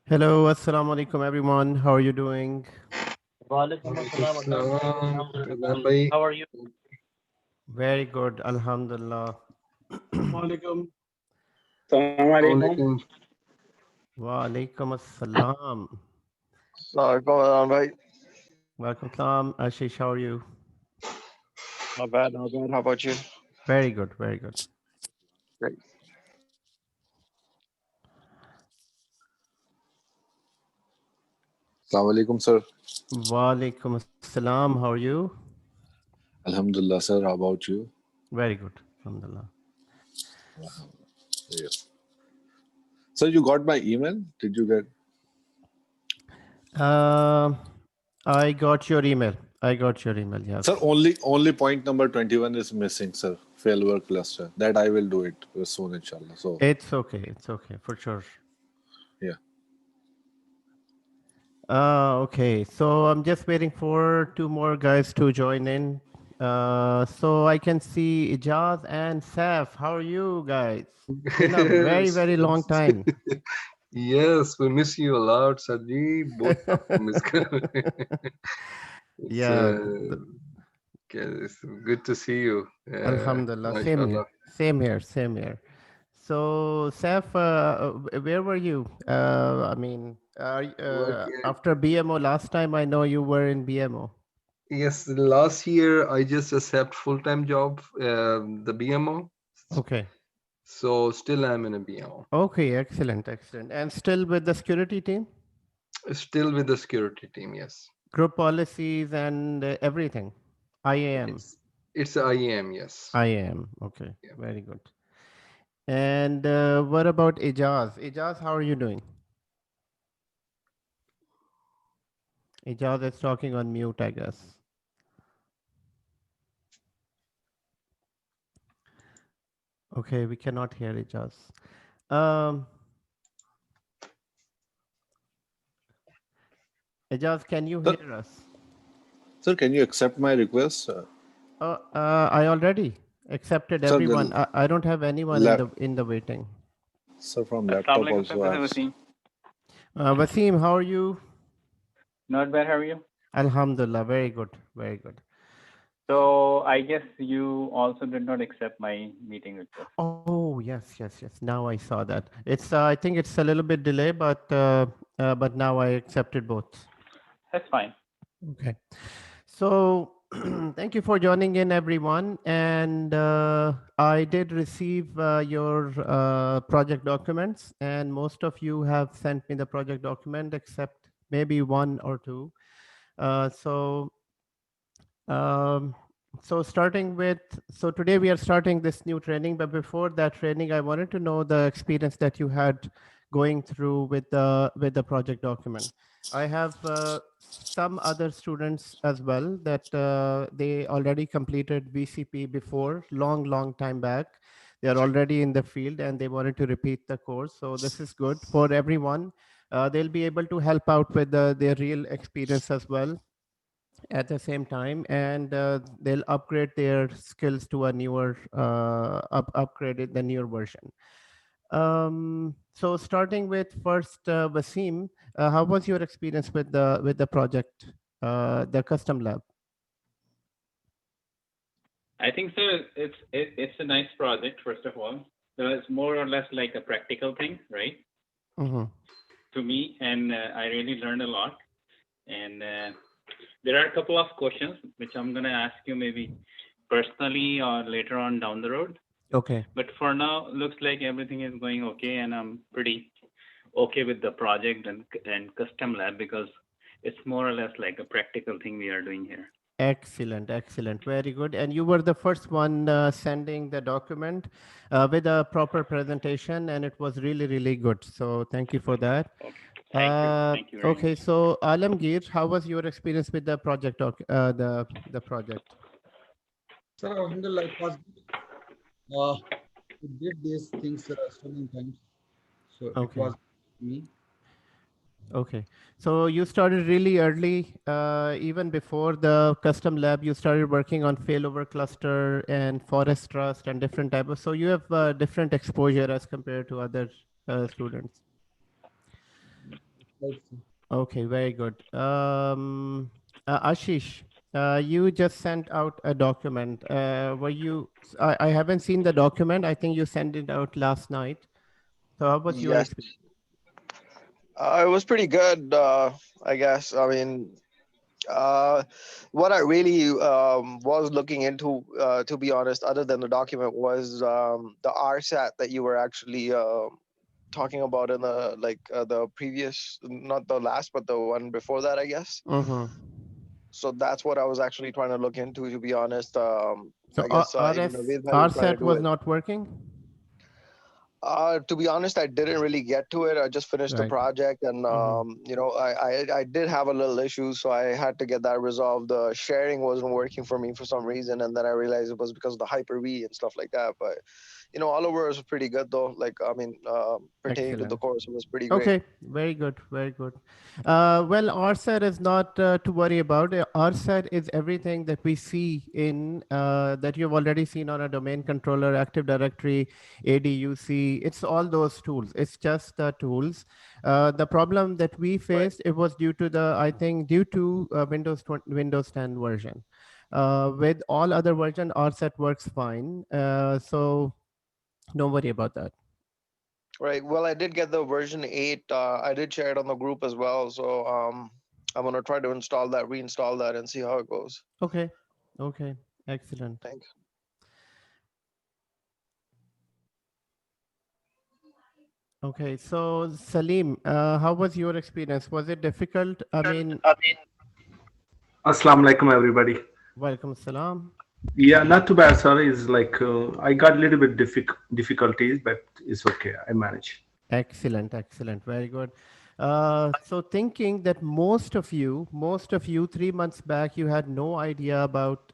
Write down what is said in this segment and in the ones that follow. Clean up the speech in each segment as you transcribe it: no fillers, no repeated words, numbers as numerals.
Hello, assalamu alaikum everyone. How are you doing? Walaikum assalam. How are you? Very good, alhamdulillah. Walaikum. Assalamualaikum. Wa alaikum assalam. Right. Welcome, salam. Ashish, how are you? Not bad, not bad. How about you? Very good, very good. Great. Assalamu alaikum, sir. Wa alaikum assalam. How are you? Alhamdulillah, sir. How about you? Very good, alhamdulillah. Yes. Sir, you got my email? Did you get? I got your email. Yes. Sir, only point number 21 is missing, sir. Failure cluster. That I will do it soon, inshallah. So It's okay, for sure. yeah. Okay, so I'm just waiting for two more guys to join in. So I can see Ijaz and Saf. How are you guys? Been a very, very long time. Yes, we miss you a lot, Saji. Both of them is Yeah. It's good to see you. Alhamdulillah. Same here. So, Saf, where were you? After BMO, last time I know you were in BMO. Yes, last year I just accept full-time job, the BMO. Okay. So still I'm in a BMO. Okay, excellent. And still with the security team? Still with the security team, yes. Group policies and everything. IAM. It's IAM, yes. IAM. Okay, Yeah. very good. And what about Ijaz? Ijaz, how are you doing? Ijaz is talking on mute, I guess. Okay, we cannot hear Ijaz. Ijaz, can you hear us? Sir, can you accept my request? I already accepted Sir, everyone. I don't have anyone in the waiting. Sir, from laptop also. Wasim. Wasim, how are you? Not bad. How are you? Alhamdulillah, very good, very good. So I guess you also did not accept my meeting request. Oh, yes. Now I saw that. It's I think it's a little bit delay, but now I accepted both. That's fine. Okay. So thank you for joining in, everyone. And I did receive your project documents, and most of you have sent me the project document, except maybe one or two. So today we are starting this new training, but before that training, I wanted to know the experience that you had going through with the project document. I have some other students as well that they already completed VCP before, long time back. They are already in the field and they wanted to repeat the course. So this is good for everyone. They'll be able to help out with their real experience as well at the same time, and they'll upgrade their skills to a newer upgraded the newer version. So starting with first, Wasim, how was your experience with the project, the custom lab? I think so. It's a nice project. First of all, so it's more or less like a practical thing, right? Mm-hmm. To me, and I really learned a lot. And there are a couple of questions which I'm gonna ask you maybe personally or later on down the road. Okay. But for now, looks like everything is going okay, and I'm pretty okay with the project and custom lab because it's more or less like a practical thing we are doing here. Excellent, very good. And you were the first one sending the document with a proper presentation, and it was really good. So thank you for that. Okay. Thank you very okay, much. so Alamgir, how was your experience with the project? The project. So, alhamdulillah, it was good. Uh, we did these things so many times, so it Okay. was me. Okay. So you started really early, even before the custom lab, you started working on failover cluster and forest trust and different type of, so you have different exposure as compared to other students. Like, Okay, very good. Ashish, you just sent out a document. I haven't seen the document. I think you sent it out last night. So how was your Yes, experience? it was pretty good. I guess. I mean, uh, what I really was looking into, to be honest, other than the document, was the RSAT that you were actually talking about in the previous, not the last, but the one before that, I guess. Mm-hmm. So that's what I was actually trying to look into, to be honest. So I guess even Naveed was trying to RSAT do was it. not working? To be honest, I didn't really get to it. I just finished the Right. project, and Mm-hmm. I did have a little issue, so I had to get that resolved. The sharing wasn't working for me for some reason, and then I realized it was because of the Hyper-V and stuff like that. But all over it was pretty good though. Like, I mean, pertaining to the Excellent. course, it was pretty great. Okay, very good, very good. Well, RSAT is not to worry about. RSAT is everything that we see in that you've already seen on a domain controller, Active Directory, ADUC. It's all those tools. It's just the tools. The problem that we Right. faced, it was due to I think due to Windows 10 version. With all other version, RSAT works fine. So don't worry about that. Right. Well, I did get the version 8. I did share it on the group as well. So I'm gonna try to install that, reinstall that, and see how it goes. Okay, okay, excellent. Thanks. Okay, so Salim, how was your experience? Was it difficult? I mean, Assalamu alaikum, everybody. welcome salam. Yeah, not too bad. Sorry, it's like I got a little bit difficulties, but it's okay. I manage. Excellent, excellent, very good. So thinking that most of you, 3 months back, you had no idea about,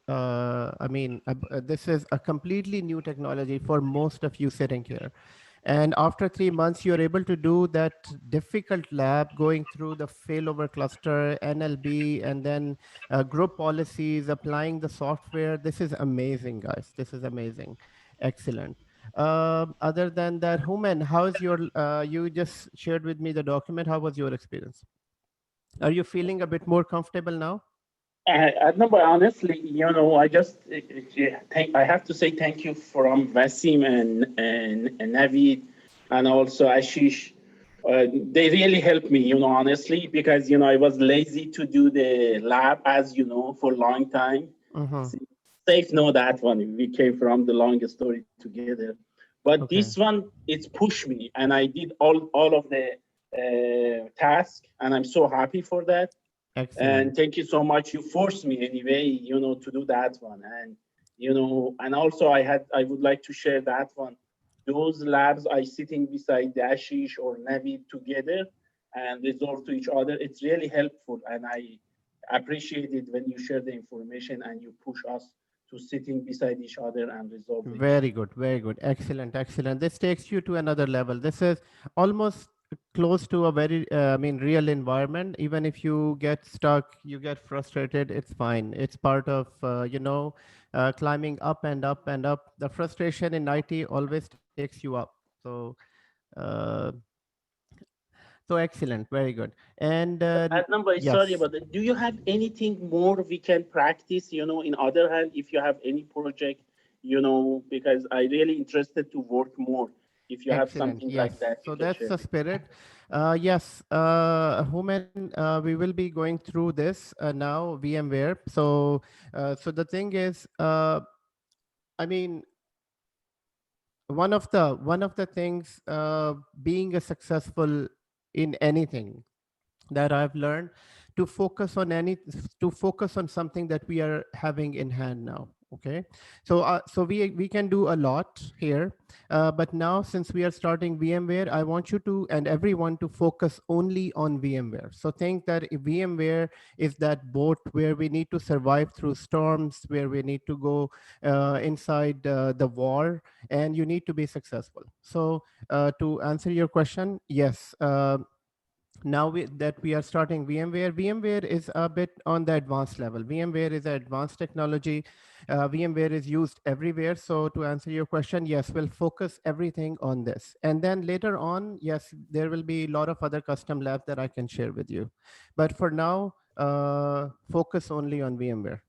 this is a completely new technology for most of you sitting here. And after 3 months, you're able to do that difficult lab, going through the failover cluster, NLB, and then group policies, applying the software. This is amazing, guys. This is amazing. Excellent. Other than that, Human, how is you just shared with me the document. How was your experience? Are you feeling a bit more comfortable now? No, but honestly, I just I have to say thank you from Vasim and Navid and also Ashish. They really helped me, honestly, because I was lazy to do the lab, as for a long time. Mm-hmm. Safe know that one. We came from the longest story together, but Okay. this one it's pushed me, and I did all of the task, and I'm so happy for that. Excellent. And thank you so much. You forced me anyway, to do that one. And and also I would like to share that one. Those labs I sitting beside Ashish or Navid together and resolve to each other. It's really helpful, and I appreciate it when you share the information and you push us to sitting beside each other and resolve the issue. Very good, very good. Excellent, excellent. This takes you to another level. This is almost close to a very, real environment. Even if you get stuck, you get frustrated, it's fine. It's part of, climbing up and up and up. The frustration in IT always takes you up. Uh, so excellent, very good. And Number, sorry yes, about that. Do you have anything more we can practice? In other hand, if you have any project, because I really interested to work more. If you have excellent. something like Yes. that, you So can that's share the it. spirit. Yes, Human, we will be going through this now, VMware. So the thing is, I mean, one of the things, being a successful in anything that I've learned, to focus on something that we are having in hand now. Okay, so we can do a lot here, but now since we are starting VMware, I want you to and everyone to focus only on VMware. So think that if VMware is that boat where we need to survive through storms, where we need to go inside the war, and you need to be successful. So to answer your question, yes. Now that we are starting VMware is a bit on the advanced level. VMware is an advanced technology. VMware is used everywhere. So to answer your question, yes, we'll focus everything on this. And then later on, yes, there will be a lot of other custom labs that I can share with you. But for now, focus only on VMware.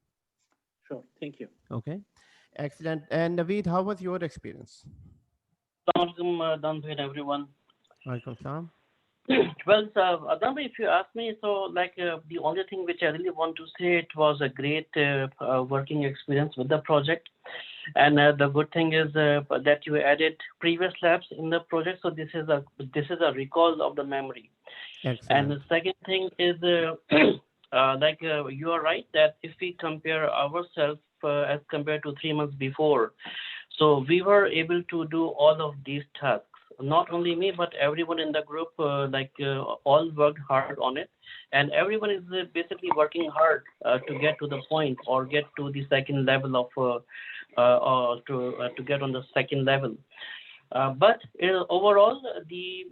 Sure. Thank you. Okay, excellent. And Naveed, how was your experience? Done with everyone. Welcome, Sam. Well, Adnan, if you ask me, so the only thing which I really want to say, it was a great working experience with the project. And the good thing is that you added previous labs in the project. So this is a recall of the memory. Excellent. And the second thing is you are right that if we compare ourselves as compared to 3 months before, so we were able to do all of these tasks. Not only me, but everyone in the group, all worked hard on it, and everyone is basically working hard to get to the point or get to the second level of to get on the second level. But overall, the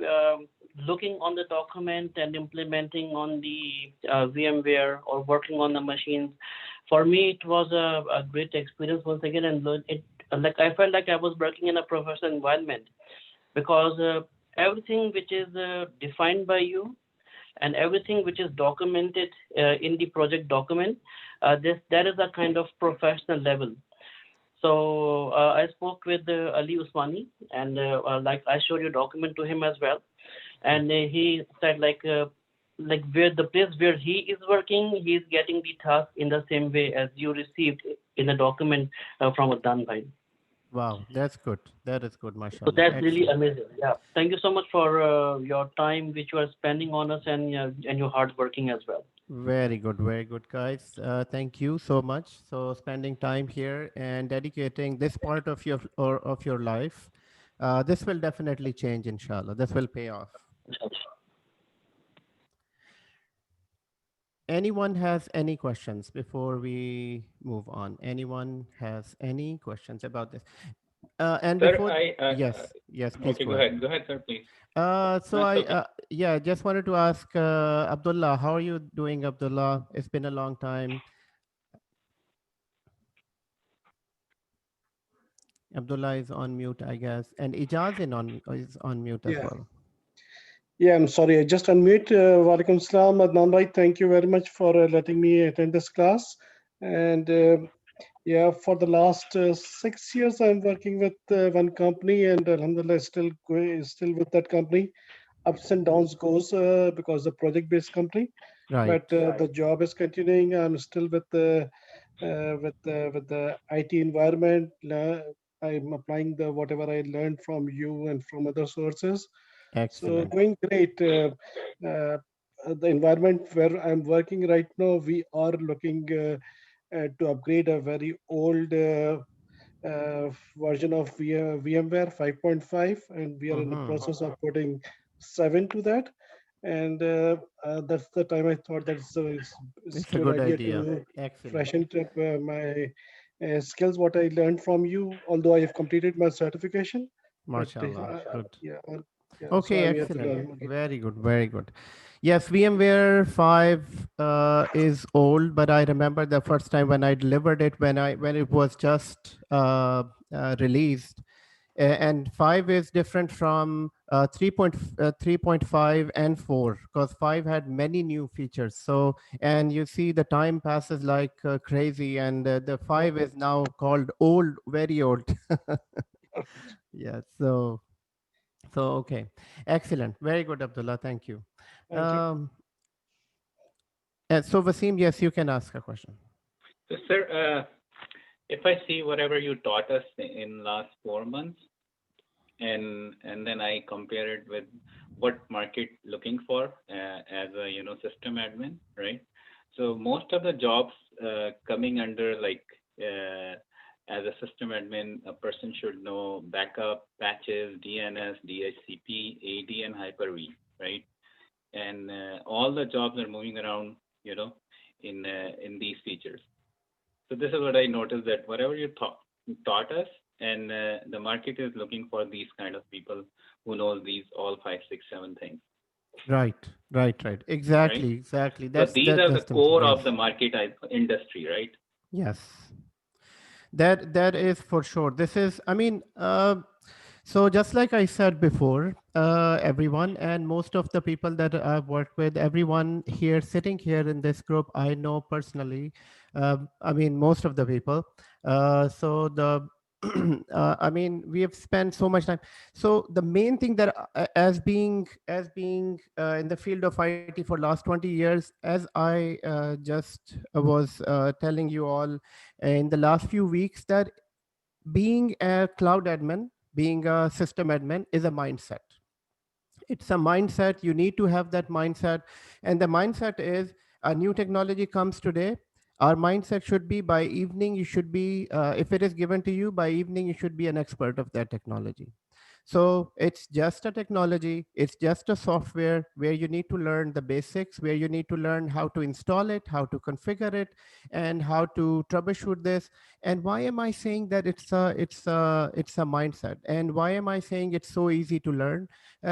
looking on the document and implementing on the VMware or working on the machines, for me it was a great experience once again, and I felt like I was working in a professional environment. Because everything which is defined by you and everything which is documented in the project document, that is a kind of professional level. So I spoke with Ali Usmani, and I showed your document to him as well, and he said where the place where he is working, he is getting the task in the same way as you received in the document from Adnan Bhai. Wow, that's good. That is good, So mashallah. that's Excellent. really amazing. Yeah. Thank you so much for your time which you are spending on us and your hard working as well. Very good, guys. Thank you so much. So spending time here and dedicating this part of your life, this will definitely change, inshallah. This will pay off. Anyone has any questions before we move on? Anyone has any questions about this? And Sir, before, yes, please okay, go go ahead. ahead. Go ahead, sir, please. So No, I, it's okay. yeah, just wanted to ask Abdullah, how are you doing, Abdullah? It's been a long time. Abdullah is on mute, I guess, and Ijaz is on mute as Yeah. well. Yeah, I'm sorry. I just unmute. Walaikum salam, Adnan bhai. Thank you very much for letting me attend this class. And yeah, for the last 6 years, I'm working with one company, and alhamdulillah, still with that company. Ups and downs goes because the project-based company, Right. but the job is continuing. I'm still with the IT environment. I'm applying the whatever I learned from you and from other sources. So Excellent. going great. The environment where I'm working right now, we are looking to upgrade a very old version of VMware 5.5, and we are in the process of putting 7 to that. And that's the time I thought that it's a good good idea idea. to Excellent. freshen up my skills, what I learned from you, although I have completed my certification. Mashallah. Good. Yeah, so Okay, I'm here to learn. excellent. Very good, very good. Yes, VMware 5 is old, but I remember the first time when I delivered it, when it was just released. And 5 is different from 3.5 and 4, because 5 had many new features. So, and you see the time passes like crazy, and the 5 is now called old, very old. Yeah, so okay, excellent, very good, Abdullah, thank you. Thank you. So Wasim, yes, you can ask a question. So, sir, if I see whatever you taught us in last 4 months, and then I compare it with what market looking for as a system admin, right? So most of the jobs coming under as a system admin, a person should know backup, patches, DNS, DHCP, AD, and Hyper-V, right? And all the jobs are moving around, in these features. So this is what I noticed, that whatever you taught us, and the market is looking for these kind of people who knows these all 5, 6, 7 things. Right. Exactly. So That's these are the the thing. core of Yes. the market industry, right? Yes. That is for sure. This is, so just like I said before, everyone and most of the people that I've worked with, everyone here sitting here in this group, I know personally. Most of the people. So the, we have spent so much time. So the main thing that as being in the field of IT for last 20 years, as I just was telling you all in the last few weeks, that being a cloud admin, being a system admin is a mindset. It's a mindset. You need to have that mindset. And the mindset is, a new technology comes today. Our mindset should be, by evening, you should be, if it is given to you, by evening, you should be an expert of that technology. So it's just a technology, it's just a software where you need to learn the basics, where you need to learn how to install it, how to configure it, and how to troubleshoot this. And why am I saying that it's a mindset? And why am I saying it's so easy to learn?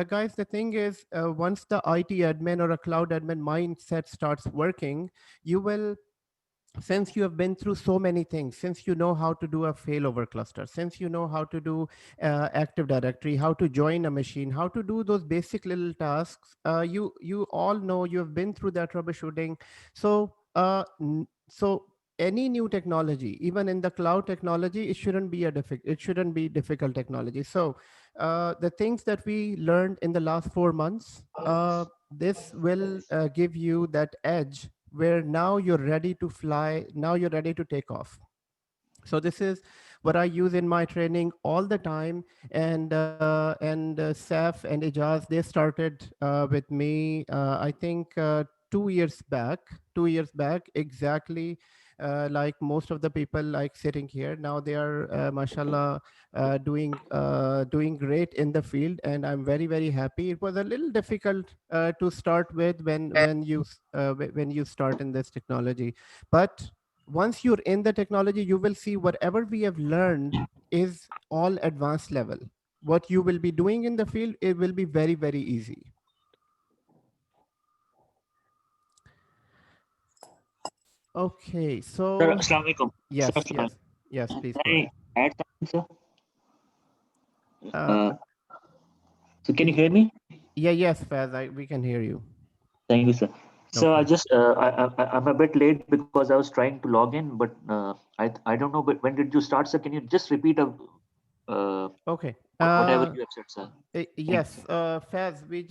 Guys, the thing is, once the IT admin or a cloud admin mindset starts working, you will, since you have been through so many things, since you know how to do a failover cluster, since you know how to do Active Directory, how to join a machine, how to do those basic little tasks, you all know, you have been through that troubleshooting. So so any new technology, even in the cloud technology, it shouldn't be difficult technology. So the things that we learned in the last 4 months, this will give you that edge where now you're ready to fly, now you're ready to take off. So this is what I use in my training all the time. And Saf and Ijaz, they started with me, I think 2 years back, exactly. Like most of the people like sitting here now, they are mashallah doing great in the field, and I'm very, very happy. It was a little difficult to start with when you start in this technology, but once you're in the technology, you will see whatever we have learned is all advanced level. What you will be doing in the field, it will be very, very easy. Okay, so Sir, Assalamu alaikum. yes, Sir, yes, please go can ahead. I add something, sir? Uh, So can you hear me? yes, Faz, we can hear you. Thank you, sir. So Okay. I just I'm a bit late because I was trying to log in, but I don't know. But when did you start, sir? Can you just repeat Okay. whatever you have said, sir? Yes, Faz, we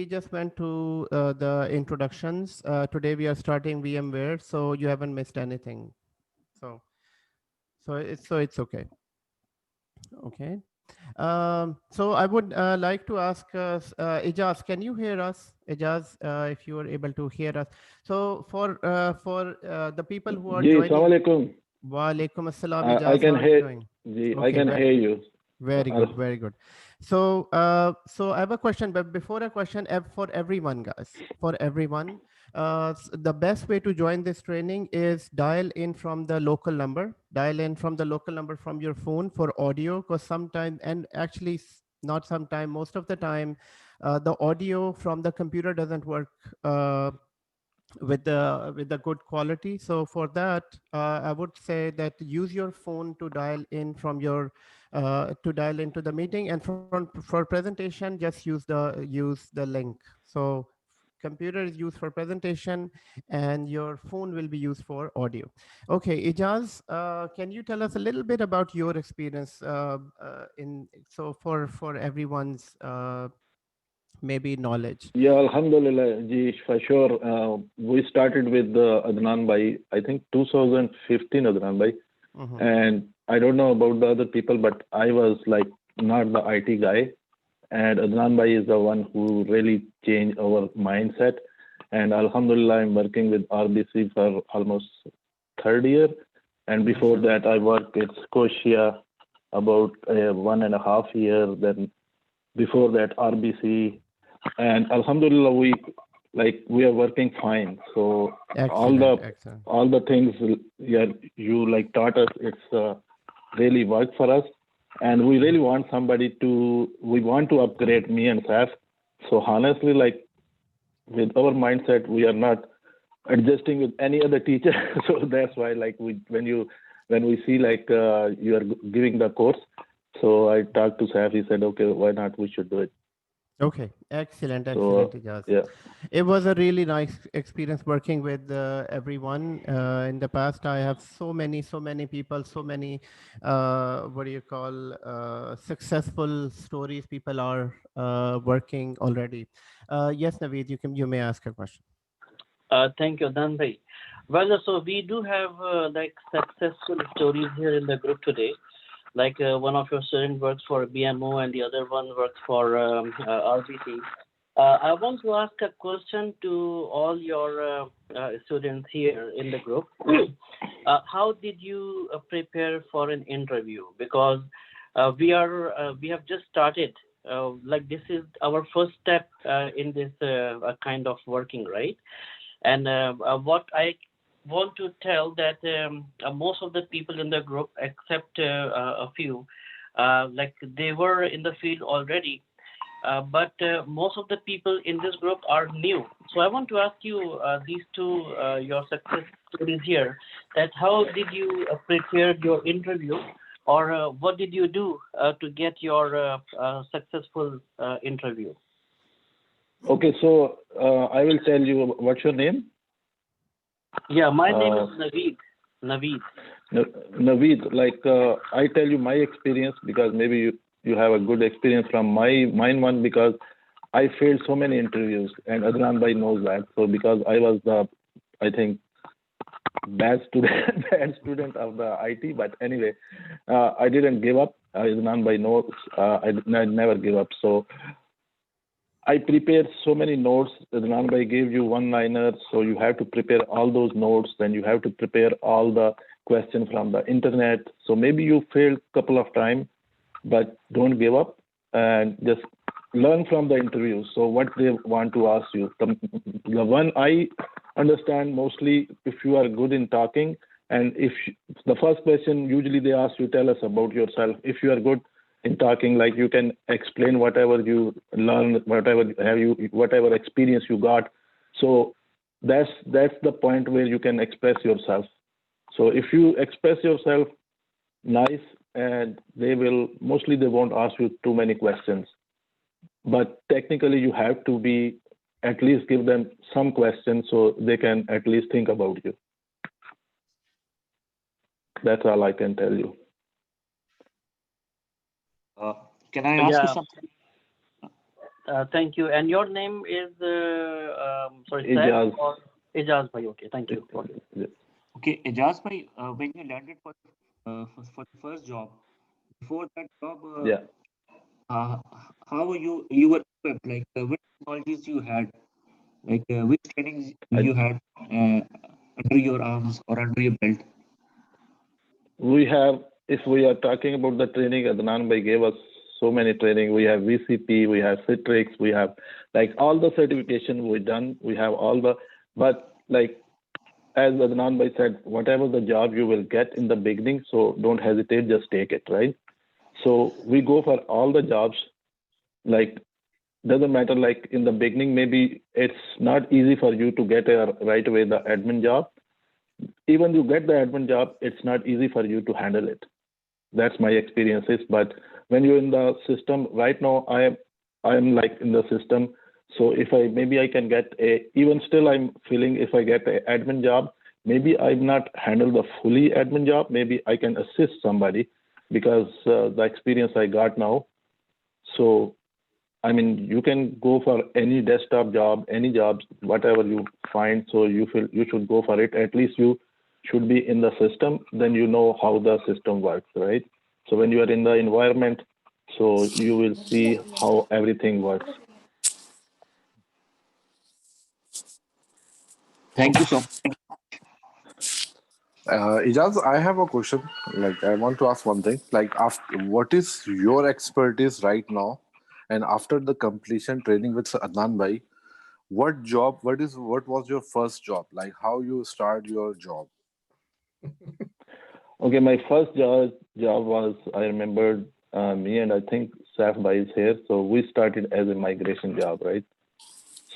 just went to the introductions. Today we are starting VMware, so you haven't missed anything. So it's okay. Okay. So I would like to ask Ijaz, can you hear us? Ijaz, if you are able to hear us. So for the people who are Ji, joining. Assalamu alaikum. Wa alaikum assalam, Ijaz. I can how are hear. you doing? Ji, Okay, I can hear you. Very good, very good. So, so I have a question, but before a question, for everyone, guys, for everyone, the best way to join this training is dial in from the local number. Dial in from the local number from your phone for audio, because sometimes, and actually not sometime, most of the time, the audio from the computer doesn't work with the good quality. So for that, I would say that use your phone to dial in from your to dial into the meeting, and for presentation, just use the link. So computer is used for presentation and your phone will be used for audio. Okay, Ijaz, can you tell us a little bit about your experience for everyone's maybe knowledge? Yeah, Alhamdulillah, Ji, for sure. We started with Adnan Bhai, I think 2015, Adnan Bhai. And I don't know about the other people, but I was like not the IT guy. And Adnan Bhai is the one who really changed our mindset. And Alhamdulillah, I'm working with RBC for almost third year. And before that, I worked at Scotia about 1.5 years. Then before that, RBC, and Alhamdulillah, we are working fine. So Excellent. all the things you like taught us, it's really worked for us, and we really want we want to upgrade me and Saf. So honestly, like with our mindset, we are not adjusting with any other teacher. So that's why, like when we see like you are giving the course, so I talked to Saf. He said, okay, why not? We should do it. Okay, excellent, So, Ijaz. yeah. It was a really nice experience working with everyone. In the past, I have so many people, so many, successful stories. People are working already. Yes, Naveed, you may ask a question. Thank you, Danbhai. Well, so we do have like successful stories here in the group today. Like one of your students works for BMO and the other one works for RBC. I want to ask a question to all your students here in the group. How did you prepare for an interview? Because we have just started. Like this is our first step in this kind of working, right? And what I want to tell that most of the people in the group, except a few, like they were in the field already, but most of the people in this group are new. So I want to ask you these two, your success stories here, that how did you prepare your interview, or what did you do to get your successful interview? Okay, so I will tell you, what's your name? Yeah, my name is Naveed. Naveed, like I tell you my experience, because maybe you have a good experience from mine one, because I failed so many interviews, and Adnan Bhai knows that. So because I was I think bad student of the IT, but anyway, I didn't give up. Adnan Bhai knows I never give up. So I prepared so many notes. Adnan Bhai gave you one-liner, so you have to prepare all those notes. Then you have to prepare all the questions from the internet. So maybe you failed a couple of times, but don't give up and just learn from the interview. So what they want to ask you. The one I understand mostly, if you are good in talking, and if the first question usually they ask you, tell us about yourself. If you are good in talking, like you can explain whatever you learn, whatever experience you got. So that's the point where you can express yourself. So if you express yourself nice, and they won't ask you too many questions. But technically you have to be, at least give them some questions so they can at least think about you. That's all I can tell you. Can I ask you something? Thank you. And your name is Ijaz. Ijaz Bhai. Okay, thank you. Okay, Ijaz Bhai, when you landed for the first job, before that job, how you were equipped? Like which technologies you had, like which trainings you had under your arms or under your belt? We have, if we are talking about the training, Adnan Bhai gave us so many training. We have VCP, we have Citrix, we have like all the certification we done. We have all the, but like as Adnan Bhai said, whatever the job you will get in the beginning, so don't hesitate, just take it, right? So we go for all the jobs. Like doesn't matter, like in the beginning, maybe it's not easy for you to get right away the admin job. Even you get the admin job, it's not easy for you to handle it. That's my experiences. But when you're in the system right now, I am like in the system. So if maybe I can get even still I'm feeling, if I get an admin job, maybe I'm not handle the fully admin job. Maybe I can assist somebody because the experience I got now. So I mean, you can go for any desktop job, any jobs, whatever you find. So you feel you should go for it. At least you should be in the system. Then you know how the system works, right? So when you are in the environment, so you will see how everything works. Thank you so much. Ijaz, I have a question. Like, I want to ask one thing. Like, after, what is your expertise right now? And after the completion training with Adnan Bhai, what was your first job? Like, how you start your job? Okay, my first job was, I remembered me and I think Saf Bhai is here. So we started as a migration job, right?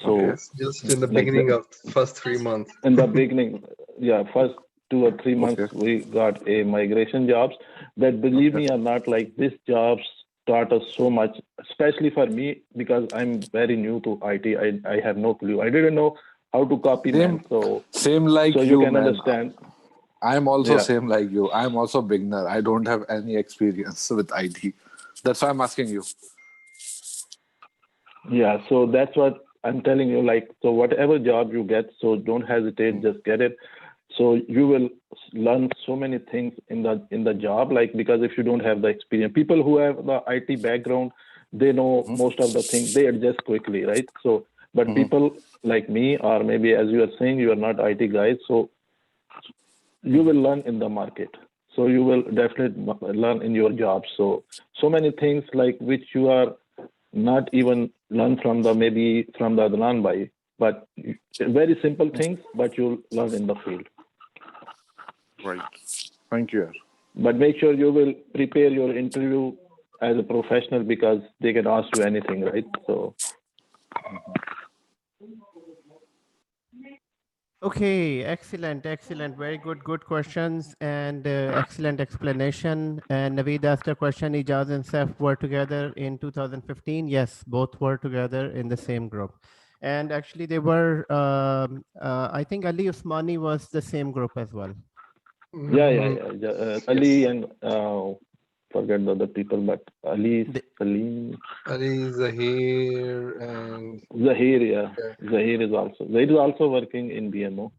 Okay, So just in the like beginning of first 3 months. in the beginning, yeah, first 2 or 3 months Okay. we got a migration jobs. That, believe Okay. me or not, like this jobs taught us so much, especially for me because I'm very new to IT. I have no clue. I didn't know how to copy, man. Same, So same like you you, can man. understand. I'm also Yeah. same like you. I'm also beginner. I don't have any experience with IT. That's why I'm asking you. Yeah, so that's what I'm telling you. Like, so whatever job you get, so don't hesitate, just get it. So you will learn so many things in the job. Like, because if you don't have the experience, people who have the IT background, they know most of the things. They adjust quickly, right? So, but people like me, or maybe as you are saying, you are not IT guys, so you will learn in the market. So you will definitely learn in your job. So many things like which you are not even learn from the maybe from the Adnan Bhai, but very simple things, but you'll learn in the field. Right. Thank you. But make sure you will prepare your interview as a professional because they can ask you anything, right? So Okay, excellent, excellent. Very good questions and excellent explanation. And Naveed asked a question, Ijaz and Seth were together in 2015. Yes, both were together in the same group. And actually they were, I think Ali Usmani was the same group as well. yeah. Ali and forget the other people, but Ali, Salim, Ali, Zahir, and Zahir, yeah. Zahir is also working in BMO.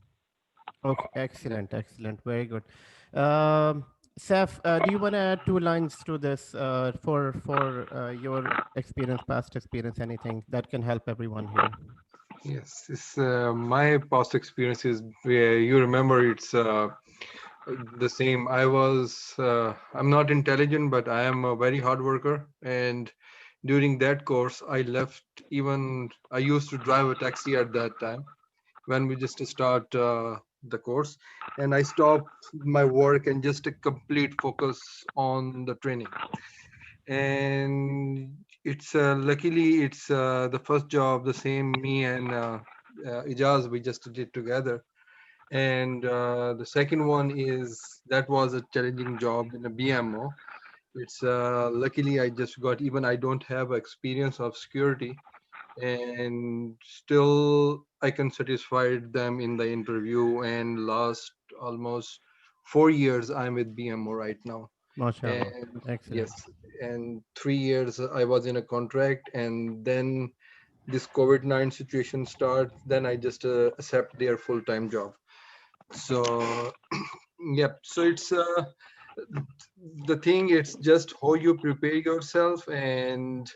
Okay, excellent, excellent. Very good. Saf, do you want to add 2 lines to this for your experience, past experience, anything that can help everyone here? Yes, it's my past experiences. Where you remember, it's the same. I'm not intelligent, but I am a very hard worker. And during that course, I left. Even I used to drive a taxi at that time when we just start the course, and I stopped my work and just a complete focus on the training. And it's luckily it's the first job, the same me and Ijaz we just did together. And the second one is that was a challenging job in a BMO. It's luckily I just got, even I don't have experience of security, and still I can satisfy them in the interview. And last almost 4 years I'm with BMO right now. MashaAllah. And Excellent. yes, and 3 years I was in a contract, and then this COVID-19 situation start. Then I just accept their full-time job. So yep, so it's the thing, it's just how you prepare yourself. And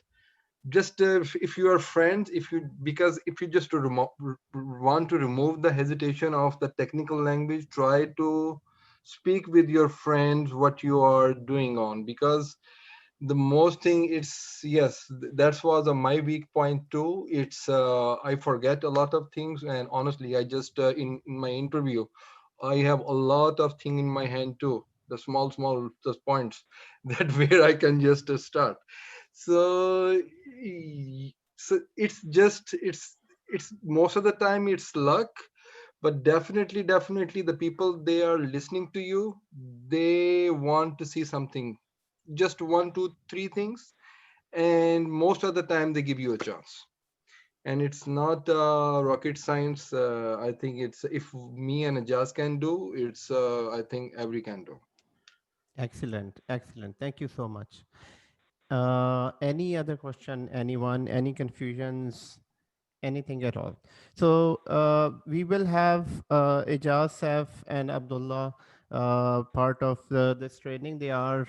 just if you are friends, if you, because if you just want to remove the hesitation of the technical language, try to speak with your friends what you are doing on. Because the most thing, it's, yes, that was my weak point too. It's I forget a lot of things, and honestly I just in my interview I have a lot of thing in my hand too, the small just points that where I can just start. So so it's just it's most of the time it's luck. But definitely the people, they are listening to you, they want to see something, just 1 2 3 things, and most of the time they give you a chance. And it's not rocket science. I think it's, if me and Ajaz can do, it's I think every can do. Excellent, excellent. Thank you so much. Any other question? Anyone? Any confusions? Anything at all? So we will have Ijaz, Saif, and Abdullah part of this training. They are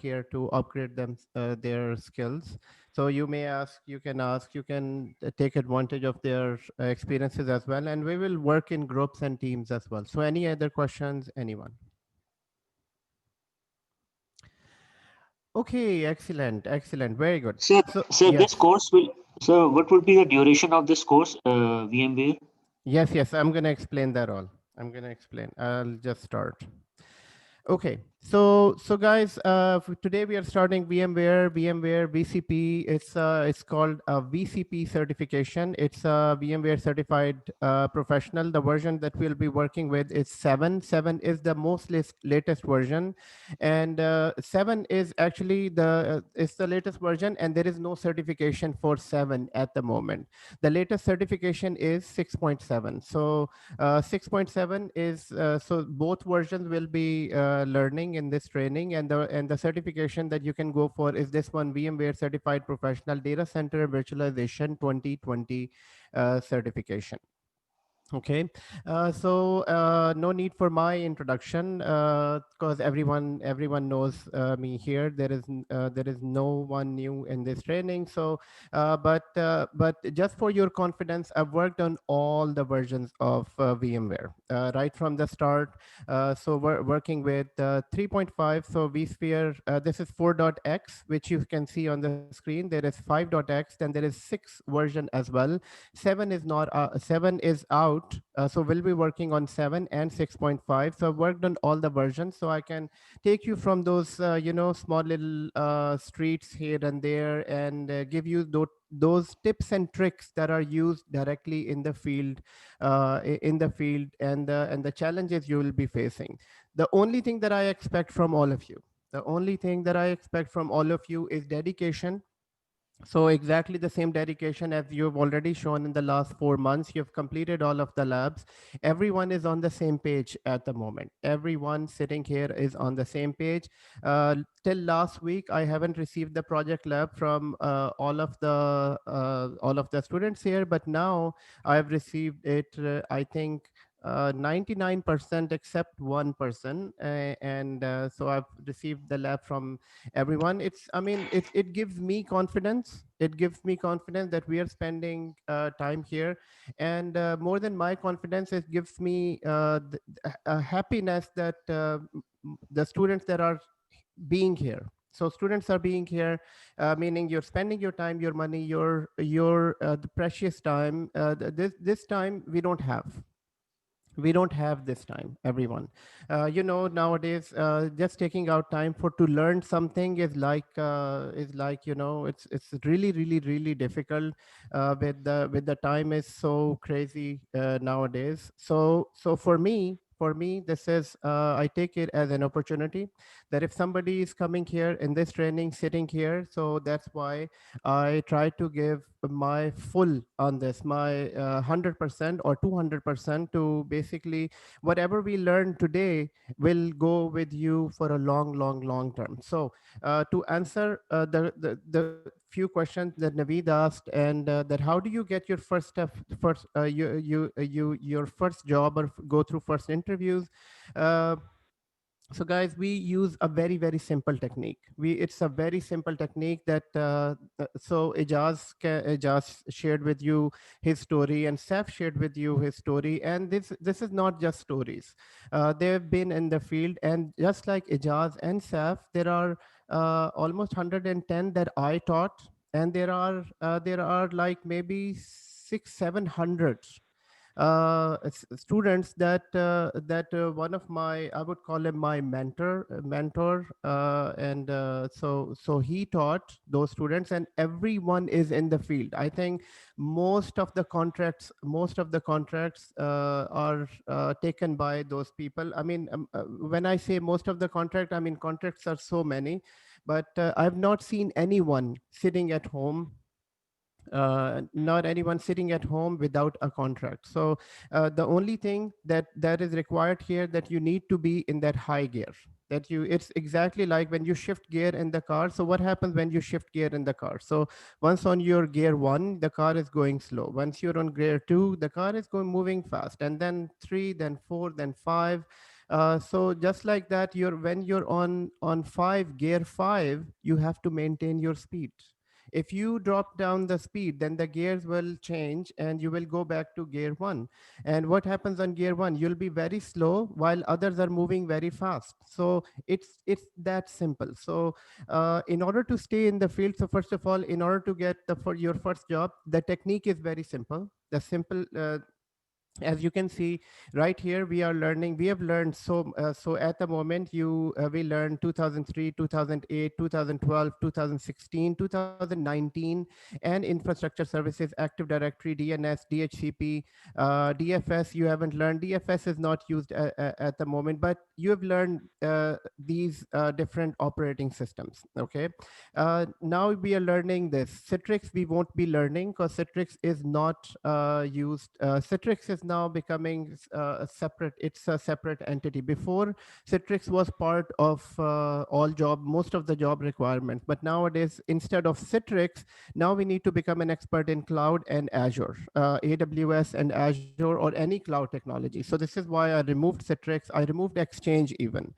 here to upgrade them their skills. So you may ask, you can ask, you can take advantage of their experiences as well, and we will work in groups and teams as well. So any other questions, anyone? Okay, excellent, excellent, very good. So, So so this yes, course will. So, what would be the duration of this course, VMware? yes, I'm going to explain that all. I'm going to explain. I'll just start. Okay, so guys, today we are starting VMware VCP. It's called a VCP certification. It's a VMware certified professional. The version that we'll be working with is 7. 7 is the most latest version, and 7 is actually it's the latest version, and there is no certification for 7 at the moment. The latest certification is 6.7. So 6.7 is so both versions will be learning in this training, and the certification that you can go for is this one, VMware Certified Professional Data Center Virtualization 2020 certification. Okay, no need for my introduction because everyone knows me here. There is no one new in this training. So, but just for your confidence, I've worked on all the versions of VMware right from the start. So we're working with 3.5. So vSphere, this is 4.x, which you can see on the screen. There is 5.x, then there is 6 version as well. 7 is not 7 is out, so we'll be working on 7 and 6.5. So I've worked on all the versions, so I can take you from those small little streets here and there, and give you those tips and tricks that are used directly in the field, and the challenges you will be facing. The only thing that I expect from all of you, the only thing that I expect from all of you is dedication. So exactly the same dedication as you've already shown in the last 4 months. You've completed all of the labs. Everyone is on the same page at the moment. Everyone sitting here is on the same page. Till last week, I haven't received the project lab from all of the students here, but now I've received it. I think 99% except one person, and so I've received the lab from everyone. It gives me confidence. It gives me confidence that we are spending time here, and more than my confidence, it gives me a happiness that the students that are being here. So students are being here, meaning you're spending your time, your money, your the precious time. This time we don't have this time, everyone. Nowadays, just taking out time for to learn something is like it's really difficult. With the time is so crazy nowadays. So for me this is, I take it as an opportunity that if somebody is coming here in this training, sitting here, so that's why I try to give my full on this, my 100% or 200%, to basically whatever we learn today will go with you for a long term. So to answer the few questions that Naveed asked, and that how do you get your first step, first your first job, or go through first interviews. uh, so guys, we use a very simple technique. It's a very simple technique that so Ijaz shared with you his story, and Saf shared with you his story, and this is not just stories. They've been in the field, and just like Ijaz and Saf, there are almost 110 that I taught, and there are like maybe 600-700 students that one of my, I would call him my mentor, and so he taught those students, and everyone is in the field. I think most of the contracts are taken by those people. I mean, when I say most of the contract, I mean contracts are so many, but I've not seen anyone sitting at home, not anyone sitting at home without a contract. So the only thing that is required here, that you need to be in that high gear, that you it's exactly like when you shift gear in the car. So what happens when you shift gear in the car? So once on your gear 1, the car is going slow. Once you're on gear 2, the car is going moving fast, and then 3, then 4, then 5. So just like that, when you're on 5, gear 5, you have to maintain your speed. If you drop down the speed, then the gears will change and you will go back to gear one. And what happens on gear one? You'll be very slow while others are moving very fast. So it's that simple. So in order to stay in the field, so first of all, in order to get for your first job, the technique is very simple. The simple as you can see right here, we are learning, we have learned. So at the moment you we learned 2003, 2008, 2012, 2016, 2019, and infrastructure services, active directory, DNS, DHCP, DFS. You haven't learned. DFS is not used at the moment, but you have learned these different operating systems. Okay, now we are learning this. Citrix we won't be learning because Citrix is not used. Citrix is now becoming a separate, it's a separate entity. Before, Citrix was part of most of the job requirements. But nowadays, instead of Citrix, now we need to become an expert in cloud and Azure, AWS and Azure, or any cloud technology. So this is why I removed Citrix. I removed Exchange even.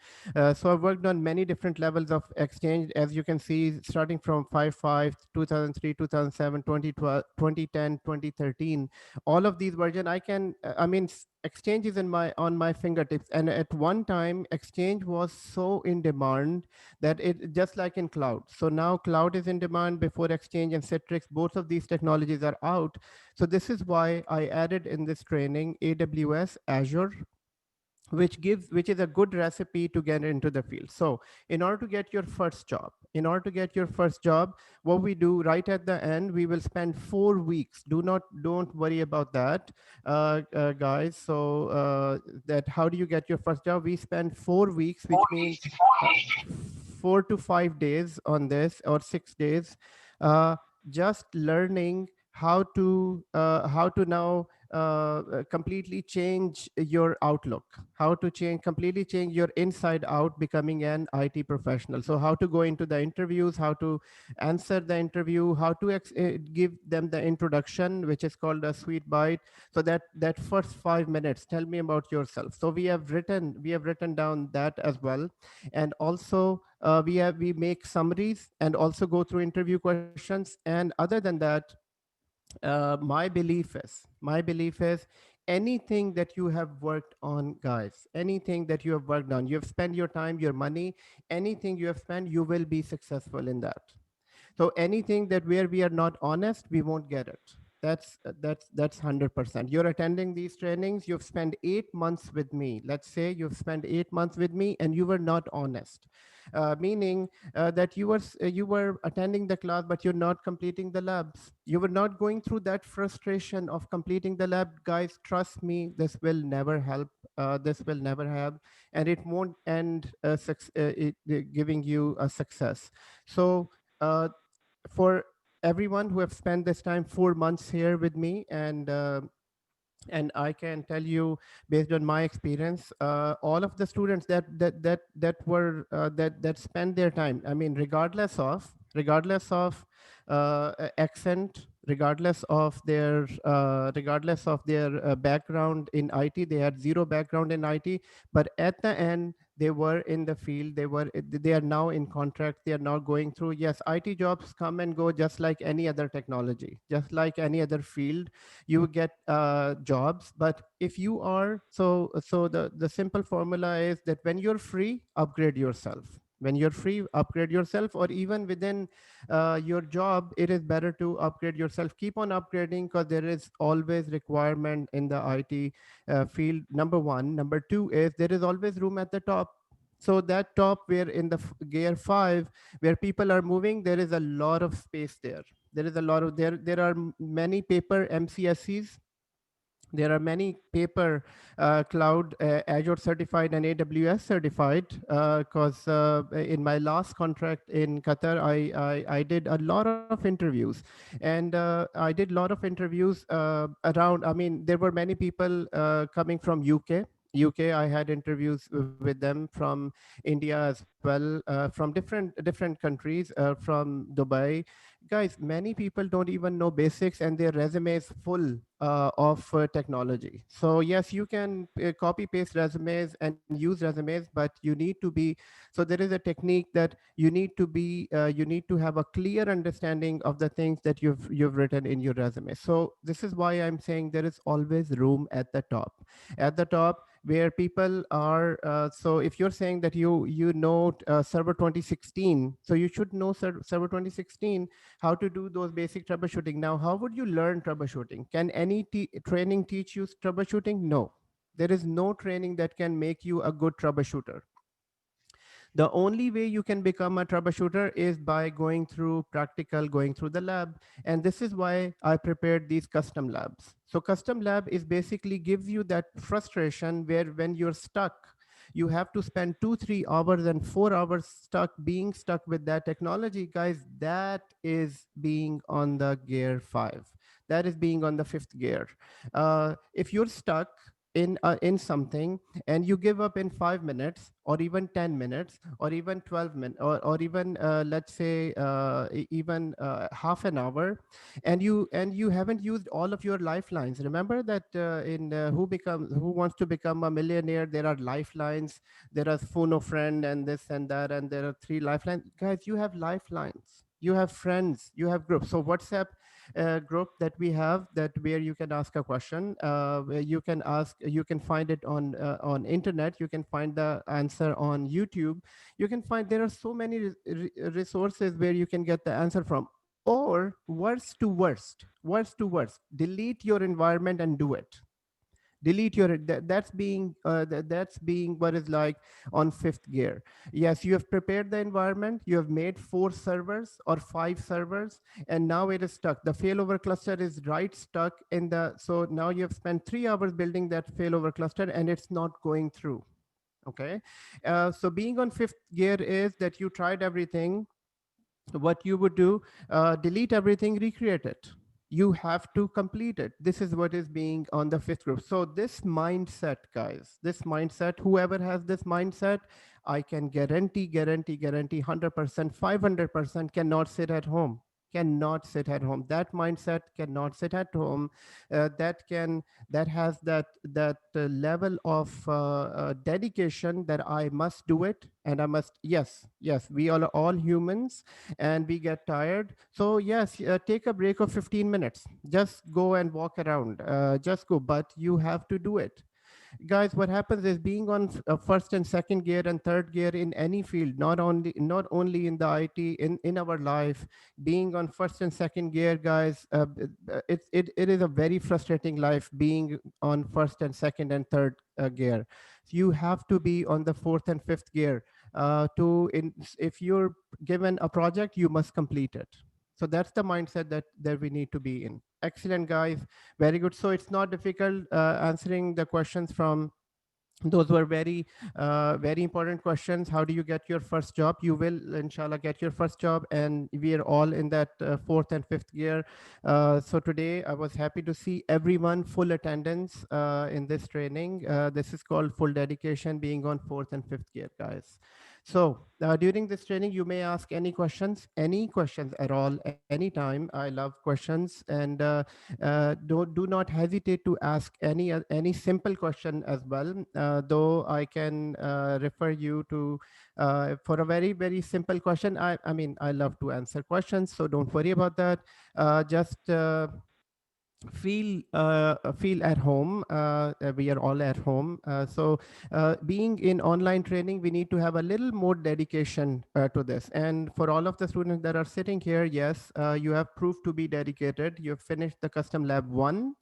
So I've worked on many different levels of Exchange, as you can see, starting from 5.5, 2003, 2007, 2012, 2010, 2013. All of these version, I mean, Exchange is in my on my fingertips. And at one time, Exchange was so in demand that it just like in cloud. So now cloud is in demand. Before Exchange and Citrix, both of these technologies are out. So this is why I added in this training AWS, Azure, which is a good recipe to get into the field. So in order to get your first job, what we do right at the end, we will spend 4 weeks. Don't worry about that, guys. So that how do you get your first job? We spend 4 weeks, which means 4 to 5 days on this, or 6 days, uh, just learning how to now completely change your outlook, how to completely change your inside out, becoming an IT professional. So how to go into the interviews, how to answer the interview, how to give them the introduction, which is called a sweet bite. So that first 5 minutes, tell me about yourself. So we have written down that as well. And also we make summaries and also go through interview questions. And other than that, my belief is anything that you have worked on, guys, anything that you have worked on, you have spent your time, your money, anything you have spent, you will be successful in that. So anything that where we are not honest, we won't get it. That's 100%. You're attending these trainings, you've spent 8 months with me. Let's say you've spent 8 months with me and you were not honest, meaning that you were attending the class, but you're not completing the labs. You were not going through that frustration of completing the lab. Guys, trust me, this will never help. This will never help, and it won't end giving you a success. So uh, for everyone who have spent this time 4 months here with me, and I can tell you, based on my experience, all of the students that spend their time, I mean, regardless of accent, regardless of their background in IT. They had zero background in IT, but at the end they were in the field. They are now in contract. They are now going through. Yes, IT jobs come and go just like any other technology, just like any other field. You get jobs. But if you are so the simple formula is that when you're free, upgrade yourself. When you're free, upgrade yourself. Or even within your job, it is better to upgrade yourself. Keep on upgrading, because there is always requirement in the IT field. Number one. Number two is there is always room at the top. So that top, where in the gear 5, where people are moving, there is a lot of space there. There are many paper MCSEs. There are many paper cloud Azure certified and AWS certified, because in my last contract in Qatar, I did a lot of interviews. And I did a lot of interviews around. I mean, there were many people coming from UK. I had interviews with them from India as well, from different countries, from Dubai. guys, many people don't even know basics and their resume is full of technology. So yes, you can copy paste resumes and use resumes, but you need to be, so there is a technique that you need to have a clear understanding of the things that you've written in your resume. So this is why I'm saying there is always room at the top where people are. So if you're saying that you know server 2016, so you should know server 2016, how to do those basic troubleshooting. Now, how would you learn troubleshooting? Can any training teach you troubleshooting? No. There is no training that can make you a good troubleshooter. The only way you can become a troubleshooter is by going through practical, going through the lab. And this is why I prepared these custom labs. So custom lab is basically gives you that frustration where when you're stuck, you have to spend 2 3 hours and 4 hours being stuck with that technology. Guys, that is being on the gear 5. That is being on the fifth gear. If you're stuck in something and you give up in 5 minutes or even 10 minutes or even 12 minutes or even let's say even half an hour, and you haven't used all of your lifelines. Remember that in who wants to become a millionaire, there are lifelines, there are phone a friend and this and that, and there are 3 lifelines. Guys, you have lifelines, you have friends, you have groups. So WhatsApp group that we have, that where you can ask a question, where you can find it on internet, you can find the answer on YouTube, you can find, there are so many resources where you can get the answer from. Or worst to worst, delete your environment and do it. Delete your that's being what is like on fifth gear. Yes, you have prepared the environment, you have made 4 servers or 5 servers, and now it is stuck. The failover cluster is right stuck in the, so now you have spent 3 hours building that failover cluster and it's not going through. Okay. So being on fifth gear is that you tried everything. What you would do, delete everything, recreate it. You have to complete it. This is what is being on the fifth group. So this mindset, guys, this mindset, whoever has this mindset, I can guarantee 100%, 500% cannot sit at home. Cannot sit at home. That mindset cannot sit at home. That has that level of dedication that I must do it, and I must. Yes, we are all humans and we get tired. So yes, take a break of 15 minutes. Just go and walk around. Just go, but you have to do it. Guys, what happens is being on first and second gear and third gear in any field, not only in the IT, in our life, being on first and second gear, guys, it is a very frustrating life being on first and second and third gear. You have to be on the fourth and fifth gear. If you're given a project, you must complete it. So that's the mindset that we need to be in. Excellent, guys. Very good. So it's not difficult answering the questions from, those were very important questions. How do you get your first job? You will inshallah get your first job, and we are all in that fourth and fifth gear. So today I was happy to see everyone full attendance in this training. This is called full dedication, being on fourth and fifth gear, guys. So during this training, you may ask any questions at all, anytime. I love questions, and do not hesitate to ask any simple question as well. Though I can refer you to for a very simple question. I mean, I love to answer questions, so don't worry about that. Just feel at home. We are all at home. Being in online training, we need to have a little more dedication to this. And for all of the students that are sitting here, yes, you have proved to be dedicated. You have finished the custom lab 1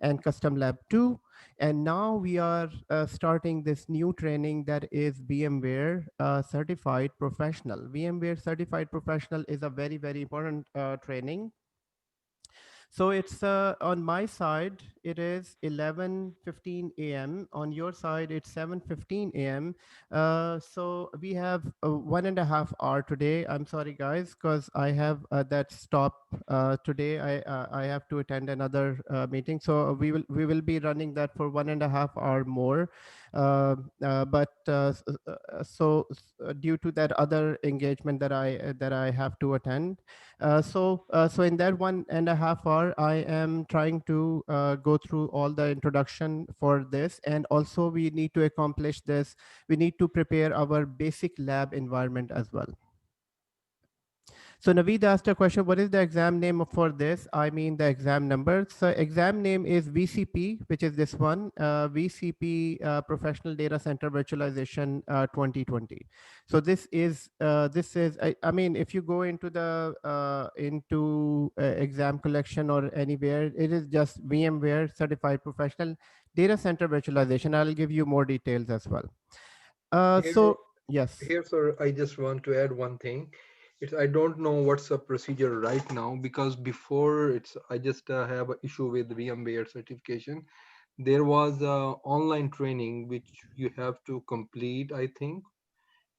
and custom lab 2, and now we are starting this new training, that is VMware certified professional. VMware certified professional is a very important training. So it's on my side, it is 11:15 a.m. On your side, it's 7:15 a.m. So we have 1.5 hour today. I'm sorry, guys, because I have that stop today. I have to attend another meeting, so we will be running that for 1.5 hour more. Due to that other engagement that I have to attend. So in that 1.5 hour, I am trying to go through all the introduction for this, and also we need to accomplish this. We need to prepare our basic lab environment as well. So Naveed asked a question, what is the exam name for this? I mean the exam number. So exam name is VCP, which is this one, VCP Professional Data Center Virtualization 2020. So I mean, if you go into the exam collection or anywhere, it is just VMware Certified Professional Data Center Virtualization. I'll give you more details as well. Here, So yes. here, sir, I just want to add one thing. It's I don't know what's the procedure right now, because before I just have an issue with VMware certification. There was online training which you have to complete, I think,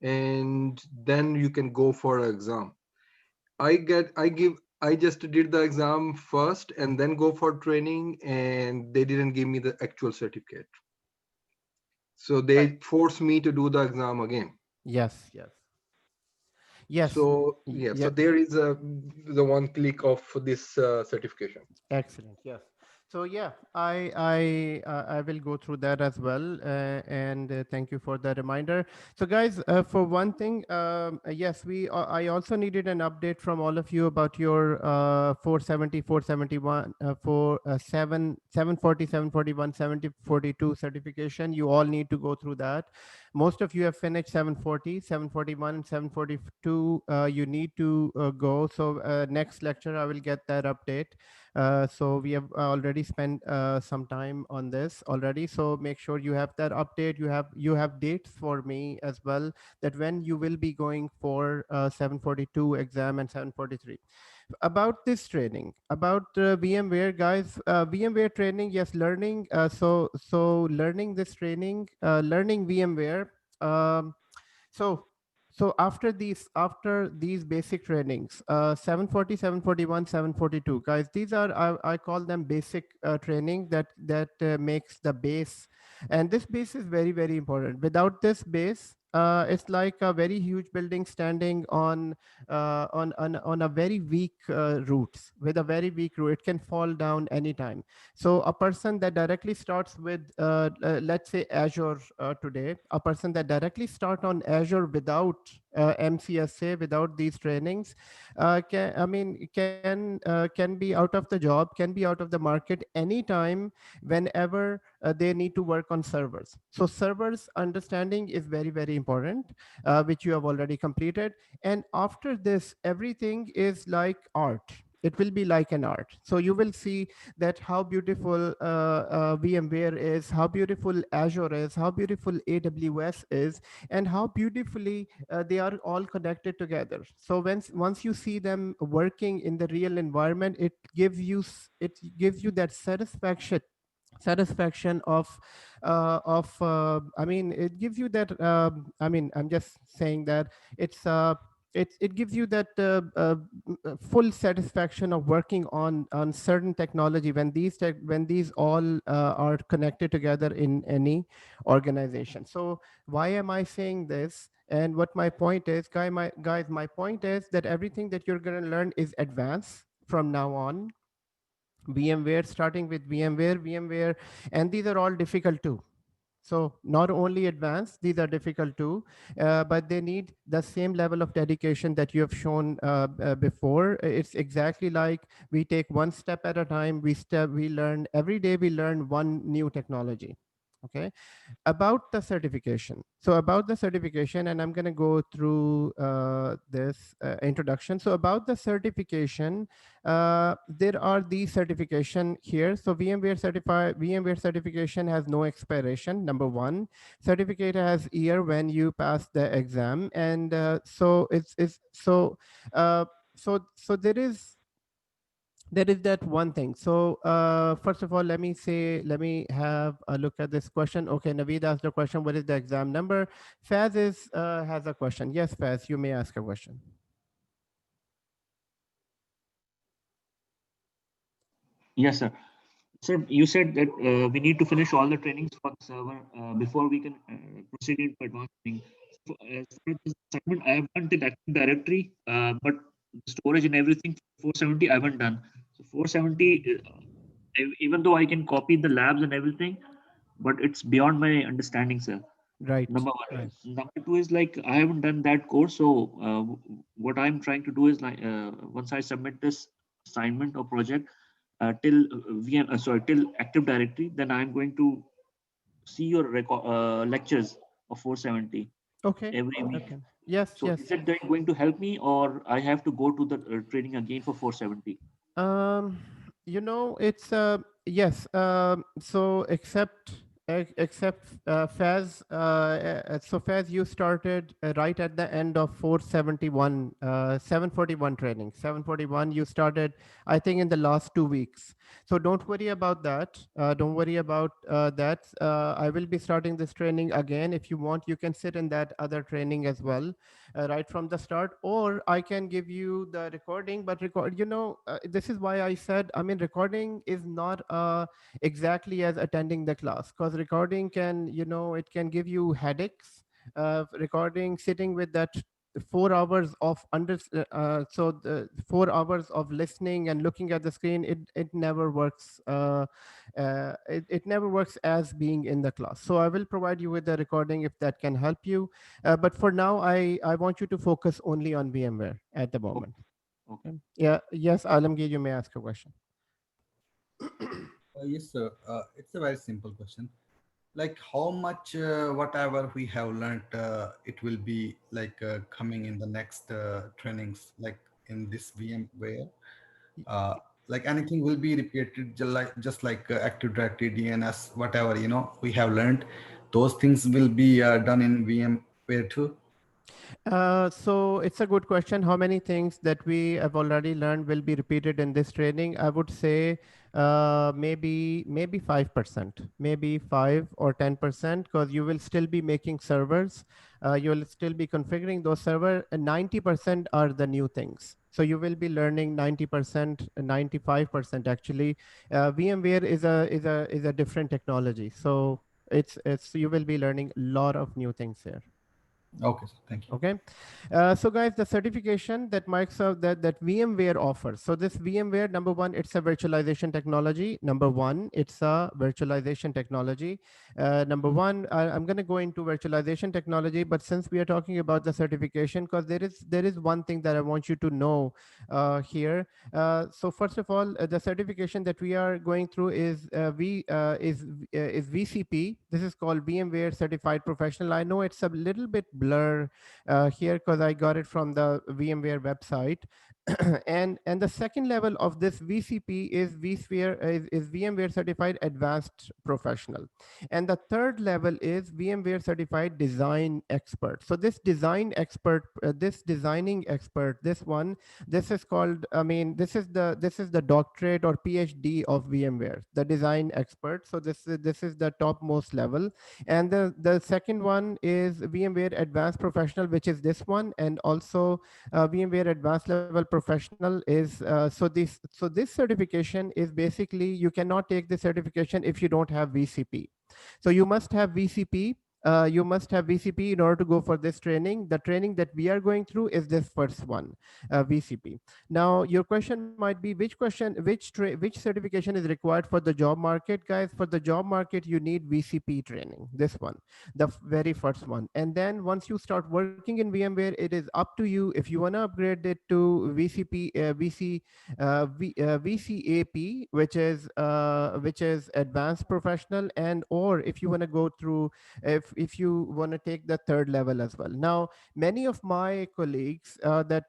and then you can go for an exam. I just did the exam first and then go for training, and they didn't give me the actual certificate. So Right. they forced me to do the exam again. Yes, yes. Yes. So yeah, so Yeah. there is the one click of this certification. Excellent. Yes. So yeah, I will go through that as well, and thank you for the reminder. So guys, for one thing, yes, I also needed an update from all of you about your 470, 471, 740, 741, 7042 certification. You all need to go through that. Most of you have finished 740, 741, and 742. You need to go. So next lecture, I will get that update. So we have already spent some time on this already. So make sure you have that update. You have dates for me as well, that when you will be going for 742 exam and 743. About this training, about VMware, guys, VMware training, yes, learning. So learning this training, learning VMware. Um, so after these basic trainings, 740, 741, 742, guys, these are, I call them basic training that makes the base. And this base is very, very important. Without this base, it's like a very huge building standing on a very weak roots. With a very weak root, it can fall down anytime. So a person that directly starts with, let's say Azure today, a person that directly start on Azure without MCSA, without these trainings, can be out of the job, can be out of the market anytime, whenever they need to work on servers. So servers understanding is very, very important, which you have already completed. And after this, everything is like art. It will be like an art. So you will see that how beautiful VMware is, how beautiful Azure is, how beautiful AWS is, and how beautifully they are all connected together. So once you see them working in the real environment, it gives you that satisfaction of I mean, it gives you that I mean, I'm just saying that it gives you that full satisfaction of working on certain technology when these all are connected together in any organization. So why am I saying this? And what my point is, guys, my point is that everything that you're going to learn is advanced from now on. VMware, starting with VMware, and these are all difficult too. So not only advanced, these are difficult too, but they need the same level of dedication that you have shown before. It's exactly like we take one step at a time. We learn every day. We learn one new technology. Okay. About the certification. So about the certification, and I'm going to go through this introduction. So about the certification, there are these certification here. So VMware certification has no expiration. Number one, certificate has year when you pass the exam, and so it's so so there is that one thing. So first of all, let me have a look at this question. Okay, Naveed asked the question, what is the exam number? Faz has a question. Yes, Faz, you may ask a question. Yes, sir. Sir, you said that we need to finish all the trainings for the server before we can proceed into advanced training. So, as far as the assignment, I have done the Active Directory, but the storage and everything. 470 I haven't done. So 470, even though I can copy the labs and everything, but it's beyond my understanding, sir. Right. Number one. Right. Number two is like I haven't done that course, so what I'm trying to do is like once I submit this assignment or project till till Active Directory, then I'm going to see your lectures of 470 Okay. every week. Okay. Yes. So is Yes. it going to help me, or I have to go to the training again for 470? Um, it's yes. So except Faz, so Faz, you started right at the end of 471, 741 training. 741, you started, I think, in the last 2 weeks. So don't worry about that. Don't worry about that. I will be starting this training again. If you want, you can sit in that other training as well, right from the start, or I can give you the recording. But this is why I said, I mean, recording is not exactly as attending the class, because recording can, it can give you headaches. Recording, sitting with that 4 hours of so the 4 hours of listening and looking at the screen, it never works. It never works as being in the class. So I will provide you with the recording if that can help you. But for now, I want you to focus only on VMware at the moment. Okay. Yeah. Yes, Alamgir, you may ask a question. Yes, sir. It's a very simple question. Like how much, whatever we have learned, it will be like coming in the next trainings, like in this VMware. Uh, like anything will be repeated, just like Active Directory, DNS, whatever we have learned. Those things will be done in VMware too. So it's a good question. How many things that we have already learned will be repeated in this training? I would say maybe 5%, maybe 5 or 10%, because you will still be making servers. You will still be configuring those servers, and 90% are the new things. So you will be learning 90%, 95% actually. VMware is a different technology. So it's you will be learning a lot of new things here. Okay, thank you. Okay. So guys, the certification that Microsoft, that VMware offers. So this VMware, number one, it's a virtualization technology. Number one, it's a virtualization technology. Number one, I'm going to go into virtualization technology, but since we are talking about the certification, because there is one thing that I want you to know here. So first of all, the certification that we are going through is is VCP. This is called VMware Certified Professional. I know it's a little bit blur here because I got it from the VMware website. and the second level of this VCP is vSphere, is VMware Certified Advanced Professional, and the third level is VMware Certified Design Expert. So this design expert, this designing expert, this is called, I mean, this is the doctorate or PhD of VMware, the design expert. So this is the topmost level. And the second one is VMware Advanced Professional, which is this one. And also VMware Advanced Level Professional is so this certification is basically, you cannot take this certification if you don't have VCP. So you must have VCP. You must have VCP in order to go for this training. The training that we are going through is this first one, VCP. Now, your question might be, which certification is required for the job market, guys? For the job market, you need VCP training. This one, the very first one. And then once you start working in VMware, it is up to you if you want to upgrade it to VCP, VCAP, which is Advanced Professional, and or if you want to go through, if you want to take the third level as well. Now, many of my colleagues that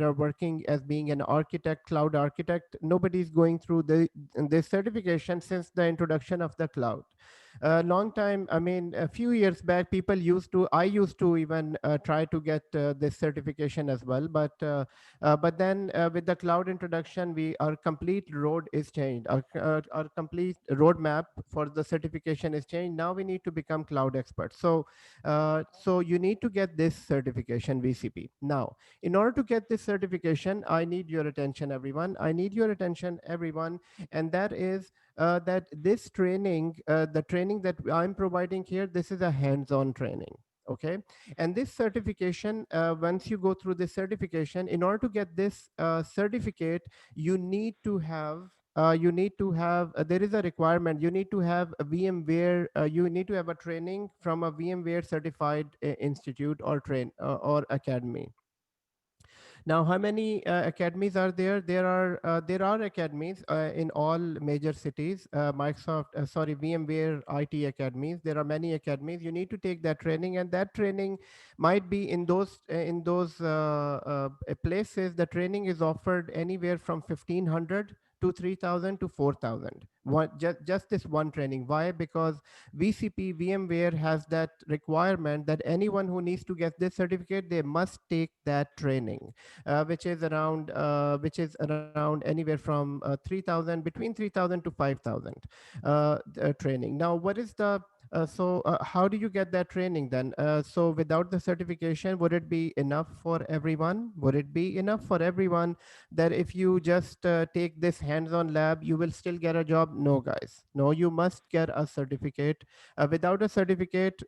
are working as being an architect, cloud architect, nobody's going through this certification since the introduction of the cloud. A long time, I mean, a few years back, I used to even try to get this certification as well. But then with the cloud introduction, our complete road is changed. Our complete roadmap for the certification is changed. Now we need to become cloud experts. So you need to get this certification, VCP. Now, in order to get this certification, I need your attention, everyone. I need your attention, everyone. And that is that this training, the training that I'm providing here, this is a hands-on training. Okay, and this certification, once you go through this certification, in order to get this certificate, you need to have there is a requirement. You need to have a VMware. You need to have a training from a VMware certified institute or or academy. Now, how many academies are there? There are academies in all major cities. VMware IT academies. There are many academies. You need to take that training, and that training might be in those places. The training is offered anywhere from 1,500 to 3,000 to 4,000. Just this one training. Why? Because VCP VMware has that requirement that anyone who needs to get this certificate, they must take that training, which is around anywhere from 3,000, between 3,000 to 5,000 training. Now, what is the how do you get that training then? So without the certification, would it be enough for everyone? Would it be enough for everyone that if you just take this hands-on lab, you will still get a job? No, guys. No, you must get a certificate. Without a certificate,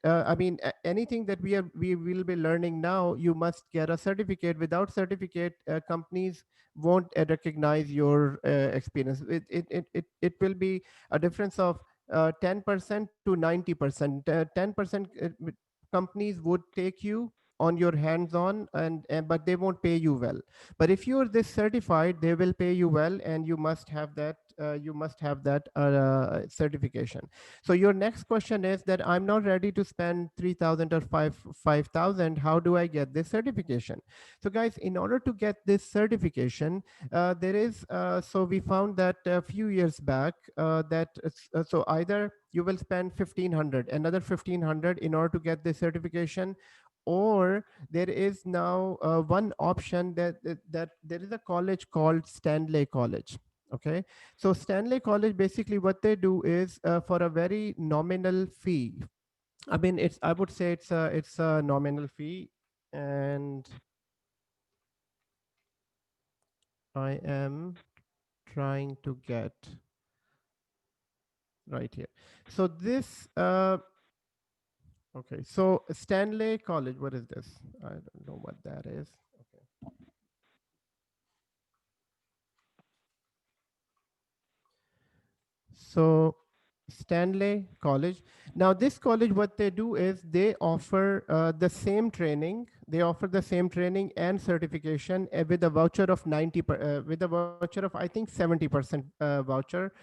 anything that we will be learning now, you must get a certificate. Without certificate, companies won't recognize your experience. It will be a difference of 10% to 90%. 10% companies would take you on your hands-on, and but they won't pay you well. But if you're this certified, they will pay you well, and you must have that. You must have that certification. So your next question is that I'm not ready to spend 3,000 or 5,000. How do I get this certification? So guys, in order to get this certification, there is so we found that a few years back so either you will spend 1,500, another 1,500 in order to get this certification, or there is now one option that there is a college called Stanley College. Okay, so Stanley College, basically what they do is for a very nominal fee. I would say it's a nominal fee, and I am trying to get right here. So this okay, so Stanley College, what is this? I don't know what that is. Okay. So Stanley College. Now, this college, what they do is they offer the same training. They offer the same training and certification with a voucher of with a voucher of, I think, 70% voucher.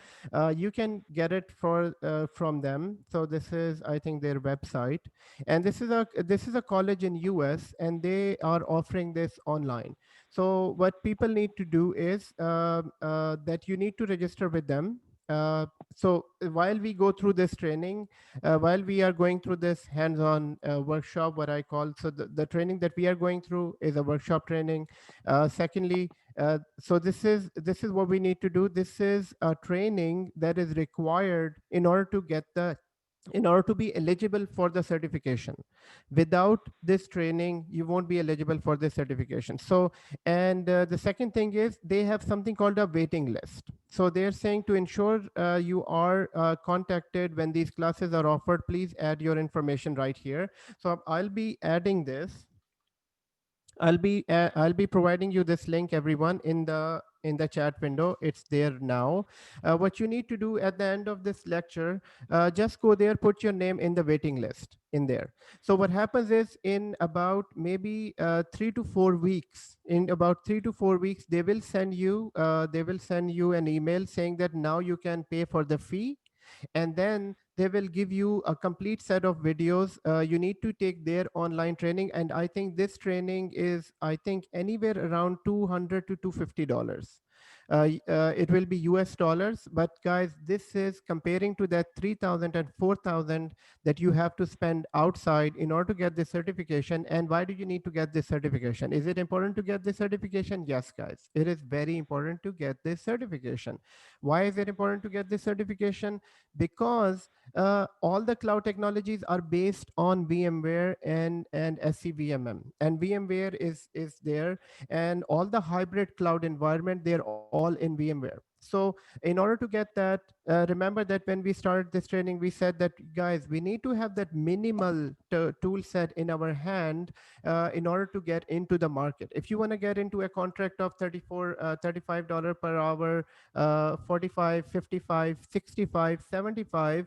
You can get it from them. So this is, I think, their website, and this is a college in US, and they are offering this online. So what people need to do is that you need to register with them. While we go through this training, while we are going through this hands-on workshop, what I call, so the training that we are going through is a workshop training. Secondly, so this is what we need to do. This is a training that is required in order to be eligible for the certification. Without this training, you won't be eligible for this certification. So, and the second thing is they have something called a waiting list. So they're saying to ensure you are contacted when these classes are offered, please add your information right here. So I'll be adding this. I'll be providing you this link, everyone, in the chat window. It's there now. What you need to do at the end of this lecture, just go there, put your name in the waiting list in there. So what happens is in about maybe 3 to 4 weeks, they will send you an email saying that now you can pay for the fee, and then they will give you a complete set of videos. You need to take their online training, and I think this training is, I think, anywhere around $200 to $250. It will be US dollars, but guys, this is comparing to that 3,000 and 4,000 that you have to spend outside in order to get this certification. And why do you need to get this certification? Is it important to get this certification? Yes, guys, it is very important to get this certification. Why is it important to get this certification? Because all the cloud technologies are based on VMware and SCVMM, and VMware is there, and all the hybrid cloud environment, they're all in VMware. So in order to get that, remember that when we started this training, we said that, guys, we need to have that minimal tool set in our hand in order to get into the market. If you want to get into a contract of $35 per hour, 45, 55, 65, $75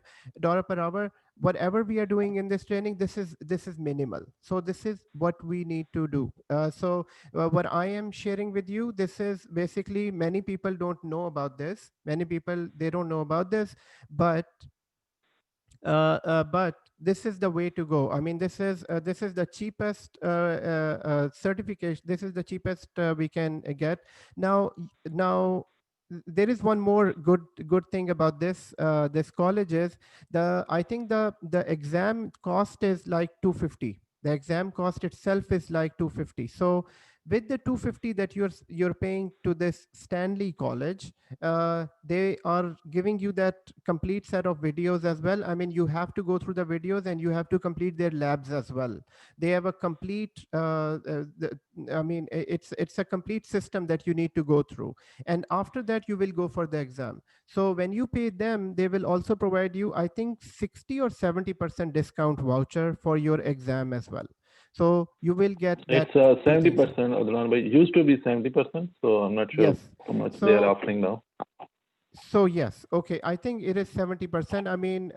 per hour, whatever we are doing in this training, this is minimal. So this is what we need to do. What I am sharing with you, this is basically, many people don't know about this. Many people, they don't know about this, but this is the way to go. I mean, this is the cheapest certification. This is the cheapest we can get. Now, there is one more good thing about this college is, I think the exam cost is like 250. The exam cost itself is like 250. So with the 250 that you're paying to this Stanley College, they are giving you that complete set of videos as well. I mean, you have to go through the videos and you have to complete their labs as well. They have a complete, I mean, it's a complete system that you need to go through. And after that, you will go for the exam. So when you pay them, they will also provide you, I think, 60 or 70% discount voucher for your exam as well. So you will get that. It's two things. 70%, Adnan, but it used to be 70%, so I'm not sure Yes. how much they are offering now. So yes, okay, I think it is 70%. I mean,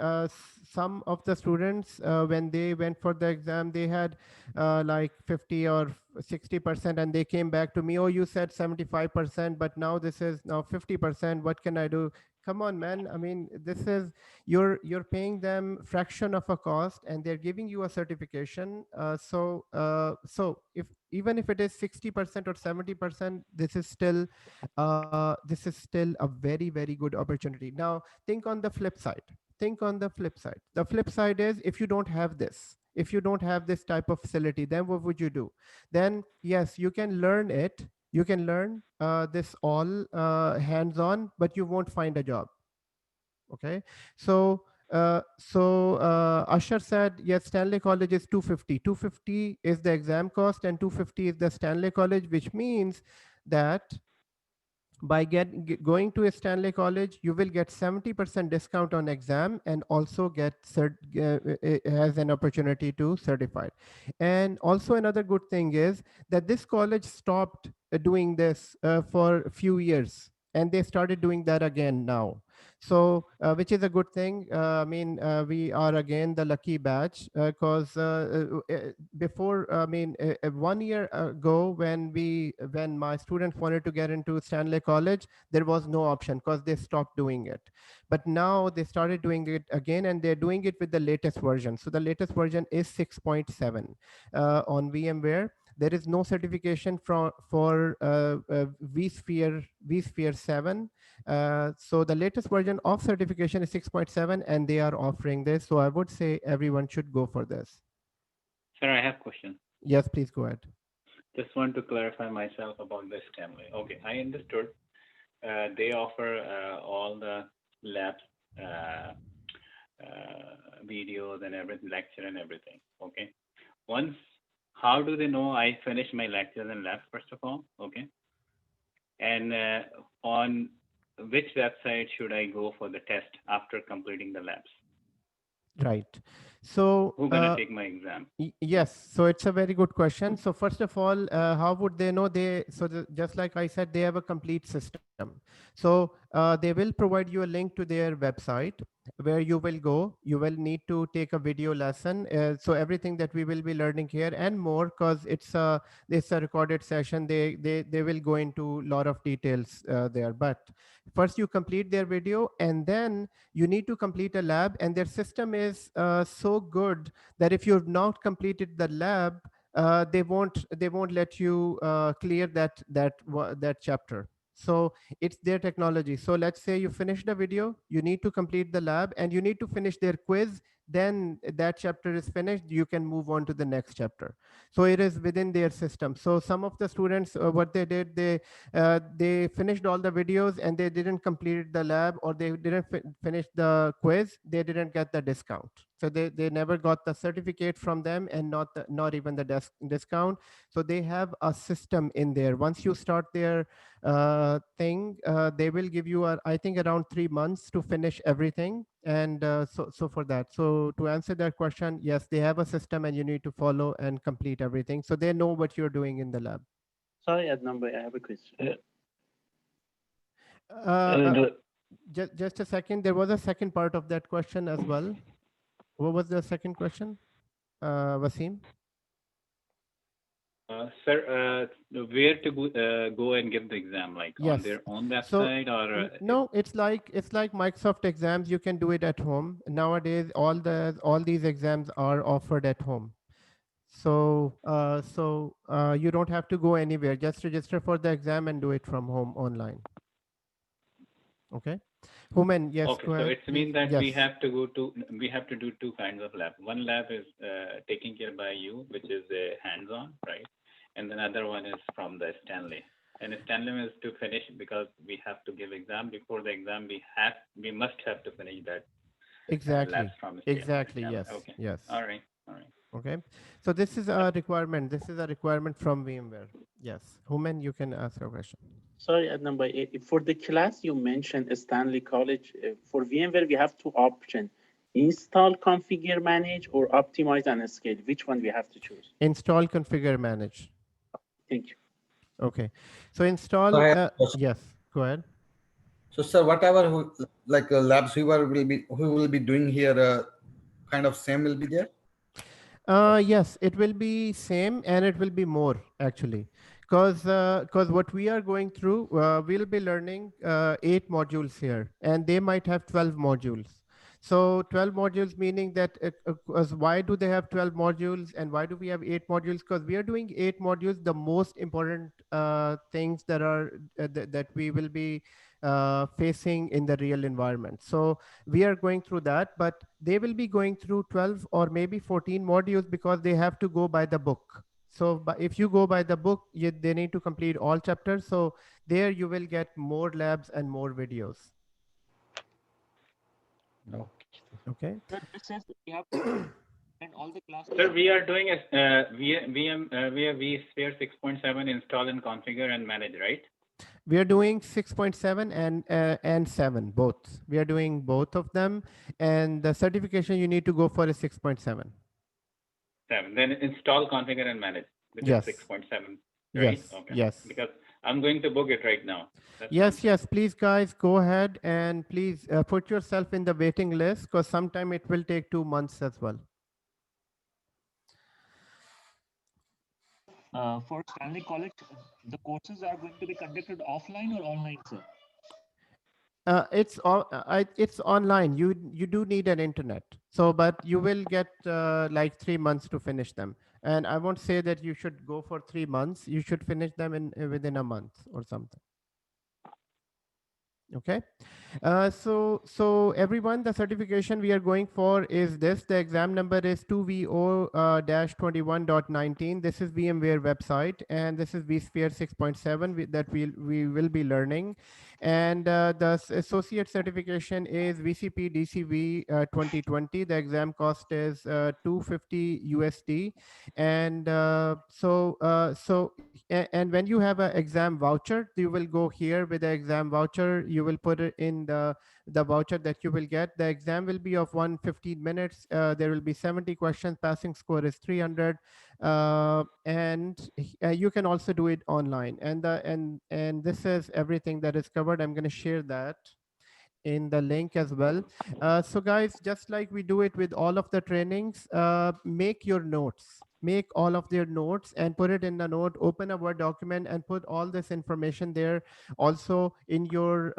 some of the students, when they went for the exam, they had like 50 or 60%, and they came back to me, oh, you said 75%, but now this is now 50%. What can I do? Come on, man. I mean, this is, you're paying them fraction of a cost, and they're giving you a certification. So if, even if it is 60% or 70%, this is still a very good opportunity. Now think on the flip side. The flip side is, if you don't have this, if you don't have this type of facility, then what would you do? Then yes, you can learn it. You can learn this all hands-on, but you won't find a job. Okay. So Ashar said, yes, Stanley College is 250. 250 is the exam cost, and 250 is the Stanley College, which means that by going to a Stanley College, you will get 70% discount on exam, and also get has an opportunity to certify. And also another good thing is that this college stopped doing this for a few years, and they started doing that again now. So which is a good thing. I mean, we are again the lucky batch, because before, I mean, 1 year ago, when my students wanted to get into Stanley College, there was no option because they stopped doing it. But now they started doing it again, and they're doing it with the latest version. So the latest version is 6.7 on VMware. There is no certification for vSphere 7. So the latest version of certification is 6.7, and they are offering this. So I would say everyone should go for this. Sir, I have a question. Yes, please go ahead. Just want to clarify myself about this Stanley. Okay, I understood. They offer all the labs, videos and everything, lecture and everything. Okay. Once, how do they know I finished my lectures and labs, first of all? Okay. And on which website should I go for the test after completing the labs? Right. So who's gonna take my exam? Yes, so it's a very good question. So first of all, how would they know? Just like I said, they have a complete system. So they will provide you a link to their website where you will go. You will need to take a video lesson. So everything that we will be learning here and more, because it's a recorded session. They will go into a lot of details there. But first you complete their video, and then you need to complete a lab, and their system is so good that if you've not completed the lab, they won't let you clear that chapter. So it's their technology. So let's say you finish the video, you need to complete the lab, and you need to finish their quiz. Then that chapter is finished, you can move on to the next chapter. So it is within their system. So some of the students, what they did, they finished all the videos and they didn't complete the lab, or they didn't finish the quiz, they didn't get the discount. So they never got the certificate from them, and not even the discount. So they have a system in there. Once you start their thing, they will give you I think around 3 months to finish everything. And so for that, so to answer that question, yes, they have a system and you need to follow and complete everything, so they know what you're doing in the lab. Sorry, Adnan bhai, I have a question. Just a second, there was a second part of that question as well. What was the second question, Wasim? Sir, where to go and give the exam, like on Yes. their own So website or? no, it's like Microsoft exams. You can do it at home nowadays. All these exams are offered at home. So you don't have to go anywhere. Just register for the exam and do it from home online. Okay. Human, yes, Okay, go so ahead, it's please. mean that Yes. we have to do two kinds of lab. One lab is taken care by you, which is hands-on, right? And then other one is from the Stanley. And Stanley is to finish because we have to give exam. Before the exam, we must have to finish that Exactly. labs from Stanley. Exactly. Yes. Okay. Yes. All right. All right. Okay. So this is a requirement. This is a requirement from VMware. Yes. Human, you can ask a question. Sorry, Adnan bhai, for the class you mentioned Stanley College, for VMware we have two options: install, configure, manage, or optimize and scale. Which one we have to choose? Install, configure, manage. Thank you. Okay. So install. Yes. Go ahead. So, sir, whatever labs who will be doing here, kind of same will be there. Yes, it will be same, and it will be more actually, because what we are going through, we'll be learning 8 modules here, and they might have 12 modules. So 12 modules, meaning that why do they have 12 modules and why do we have 8 modules? Because we are doing 8 modules, the most important things that are that we will be facing in the real environment. So we are going through that, but they will be going through 12 or maybe 14 modules because they have to go by the book. So if you go by the book, they need to complete all chapters. So there you will get more labs and more videos. Okay. Sir, this says that we have to and all the classes. Sir, we are doing a vSphere 6.7 install and configure and manage, right? We are doing 6.7 and 7 both. We are doing both of them, and the certification you need to go for is 6.7. 7. Then install, configure, and manage, which Yes. is 6.7, right? Yes. Okay. Yes. Because I'm going to book it right now. Yes, yes, please guys, go ahead and please put yourself in the waiting list, because sometime it will take 2 months as well. For Stanley College, the courses are going to be conducted offline or online, sir? It's online. You do need an internet. So, but you will get like 3 months to finish them. And I won't say that you should go for 3 months. You should finish them within a month or something. Okay. So everyone, the certification we are going for is this. The exam number is 2VO-21.19. This is VMware website, and this is vSphere 6.7 that we will be learning. And the associate certification is VCP DCV 2020. The exam cost is 250 USD. And and when you have an exam voucher, you will go here with the exam voucher. You will put it in the voucher that you will get. The exam will be of 115 minutes. There will be 70 questions. Passing score is 300. And you can also do it online. And this is everything that is covered. I'm going to share that in the link as well. So guys, just like we do it with all of the trainings, make your notes. Make all of their notes and put it in the note. Open a Word document and put all this information there. Also in your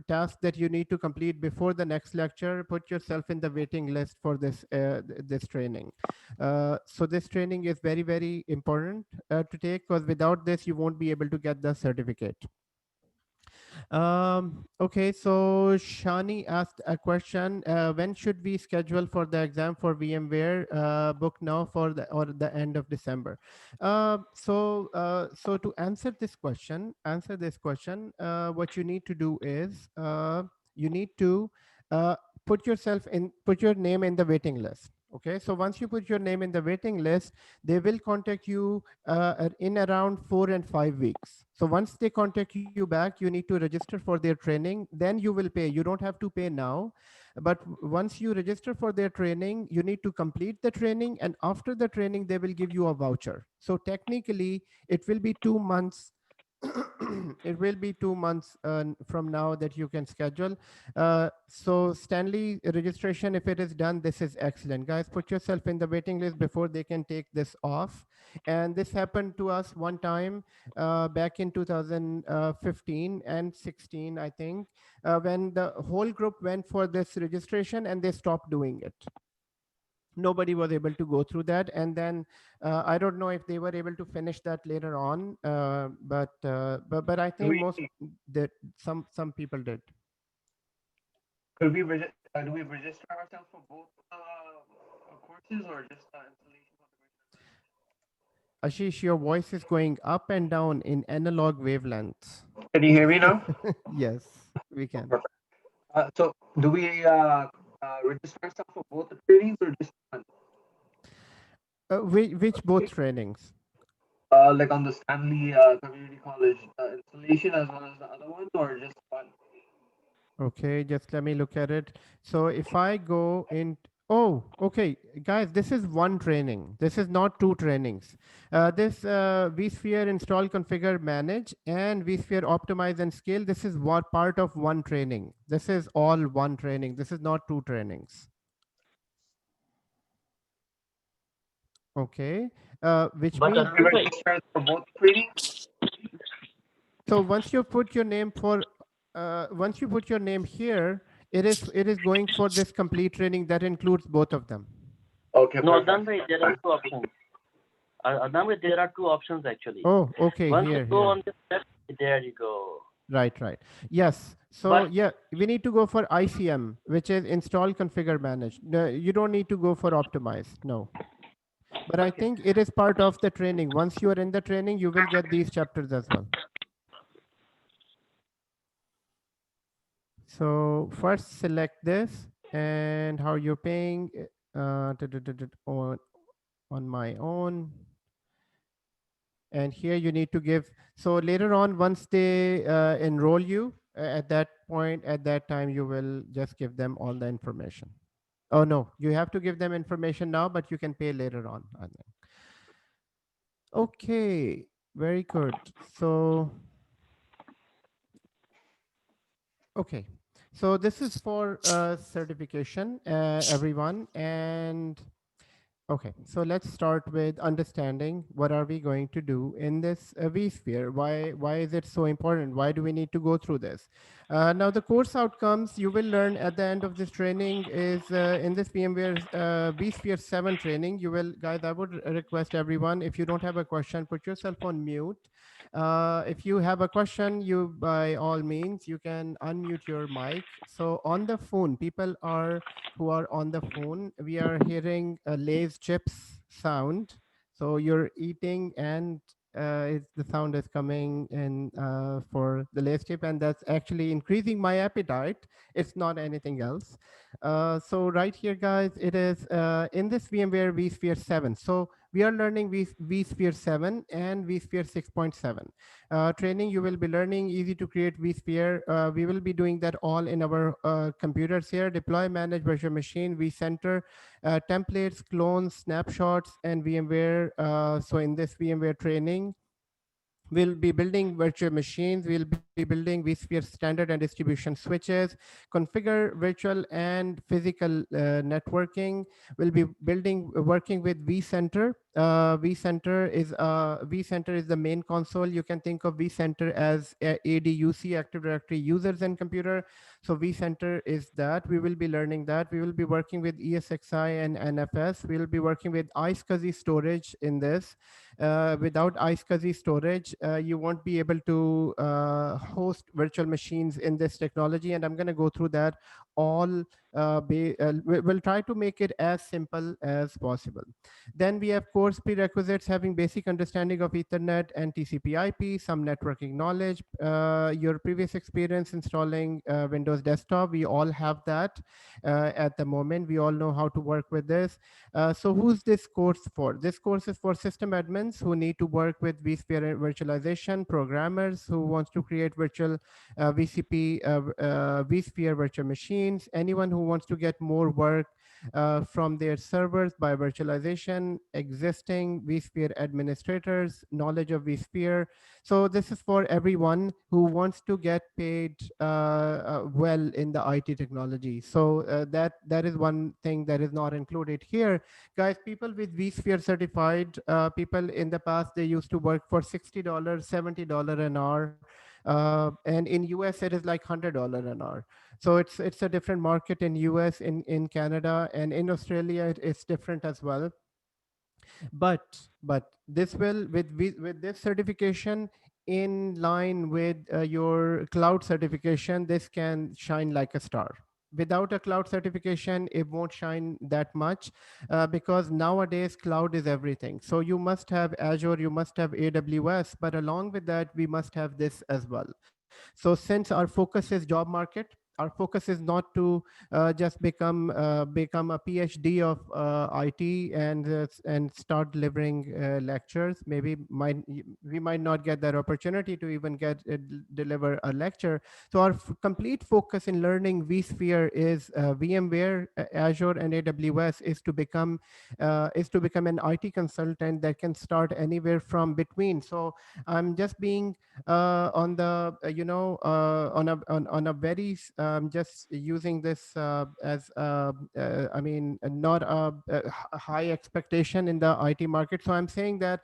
task that you need to complete before the next lecture, put yourself in the waiting list for this training. So this training is very, very important to take, because without this you won't be able to get the certificate. Okay, so Shani asked a question. When should we schedule for the exam for VMware? Book now for the end of December. So to answer this question, what you need to do is you need to put your name in the waiting list. Okay, so once you put your name in the waiting list, they will contact you in around 4 and 5 weeks. So once they contact you back, you need to register for their training. Then you will pay. You don't have to pay now, but once you register for their training, you need to complete the training, and after the training, they will give you a voucher. So technically, it will be 2 months. It will be 2 months from now that you can schedule. So Stanley registration, if it is done, this is excellent. Guys, put yourself in the waiting list before they can take this off. And this happened to us one time back in 2015 and 16, I think, when the whole group went for this registration and they stopped doing it. Nobody was able to go through that, and then I don't know if they were able to finish that later on, but I Do think we most that some people did. do we register ourselves for both courses or just installation? Ashish, your voice is going up and down in analog wavelengths. Can you hear me now? Yes, we can. Perfect. So do we register ourselves for both the trainings or just one? Which both trainings? Like on the Stanley Community College installation as well as the other one, or just one? Okay, just let me look at it. So if I go in, oh, okay, guys, this is one training. This is not two trainings. This vSphere install, configure, manage, and vSphere optimize and scale. This is what part of one training. This is all one training. This is not two trainings. Okay, which But means. register for both trainings? So once you put your name for, once you put your name here, it is going for this complete training that includes both of them. Okay. No, Adnan, there are two options. Adnan, there are two options actually. Oh, okay. Once Here, you go here. on this step, there you go. Right, right. Yes. So But yeah, we need to go for ICM, which is install, configure, manage. No, you don't need to go for optimize. No. But I think it is part of the training. Once you are in the training, you will get these chapters as well. So first select this and how you're paying on my own. And here you need to give, so later on, once they enroll you, at that point, at that time, you will just give them all the information. Oh no, you have to give them information now, but you can pay later on. I think. Okay, very good. So, okay. So this is for certification, everyone. And okay, so let's start with understanding what are we going to do in this vSphere. Why is it so important? Why do we need to go through this? Now, the course outcomes you will learn at the end of this training is in this VMware vSphere 7 training. You will, guys, I would request everyone, if you don't have a question, put yourself on mute. If you have a question, you by all means, you can unmute your mic. So on the phone, people are who are on the phone, we are hearing a Lay's chips sound. So you're eating and the sound is coming in for the Lay's chip, and that's actually increasing my appetite. It's not anything else. So right here, guys, it is in this VMware vSphere 7. So we are learning vSphere 7 and vSphere 6.7. Training, you will be learning easy to create vSphere. We will be doing that all in our computers here. Deploy, manage virtual machine, vCenter, templates, clones, snapshots, and VMware. So in this VMware training, we'll be building virtual machines. We'll be building vSphere standard and distribution switches, configure virtual and physical networking. We'll be working with vCenter. vCenter is the main console. You can think of vCenter as ADUC, Active Directory users and computer. So vCenter is that. We will be learning that. We will be working with ESXi and NFS. We'll be working with iSCSI storage in this. Without iSCSI storage, you won't be able to host virtual machines in this technology. And I'm going to go through that all we'll try to make it as simple as possible. Then we have course prerequisites, having basic understanding of Ethernet and TCP/IP, some networking knowledge, your previous experience installing Windows Desktop. We all have that at the moment. We all know how to work with this. So who's this course for? This course is for system admins who need to work with vSphere virtualization, programmers who wants to create virtual VCP, vSphere virtual machines, anyone who wants to get more work from their servers by virtualization, existing vSphere administrators, knowledge of vSphere. So this is for everyone who wants to get paid well in the IT technology. So that is one thing that is not included here. Guys, people with vSphere certified, people in the past, they used to work for $60, $70 an hour. And in US, it is like $100 an hour. So it's a different market in US, in Canada, and in Australia, it's different as well. But this will, with this certification in line with your cloud certification, this can shine like a star. Without a cloud certification, it won't shine that much, because nowadays cloud is everything. So you must have Azure, you must have AWS, but along with that, we must have this as well. So since our focus is job market, our focus is not to just become a PhD of IT and start delivering lectures. Maybe we might not get that opportunity to even deliver a lecture. So our complete focus in learning vSphere is VMware, Azure, and AWS is to become an IT consultant that can start anywhere from between. So I'm just being on the on a very just using this as I mean, not a high expectation in the IT market. So I'm saying that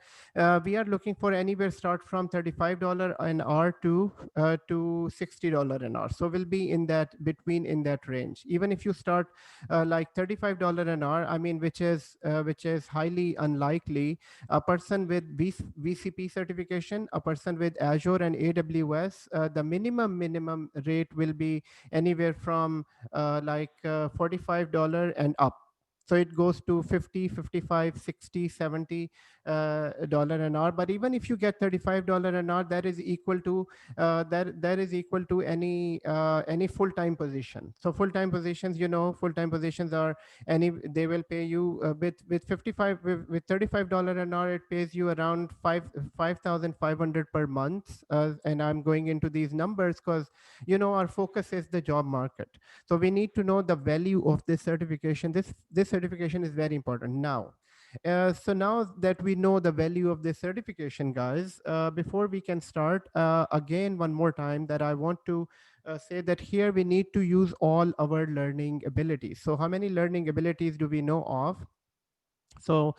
we are looking for anywhere start from $35 an hour to $60 an hour. So we'll be in that between, in that range. Even if you start like $35 an hour, I mean, which is highly unlikely. A person with VCP certification, a person with Azure and AWS, the minimum rate will be anywhere from $45 and up. So it goes to 50, 55, 60, 70 dollar an hour. But even if you get $35 an hour, that is equal to that is equal to any full-time position. So full-time positions, full-time positions are they will pay you with 55 with $35 an hour, it pays you around 5,500 per month. And I'm going into these numbers because our focus is the job market. So we need to know the value of this certification. This certification is very important now. So now that we know the value of this certification, guys, before we can start, again, one more time, that I want to say that here we need to use all our learning abilities. So how many learning abilities do we know of? So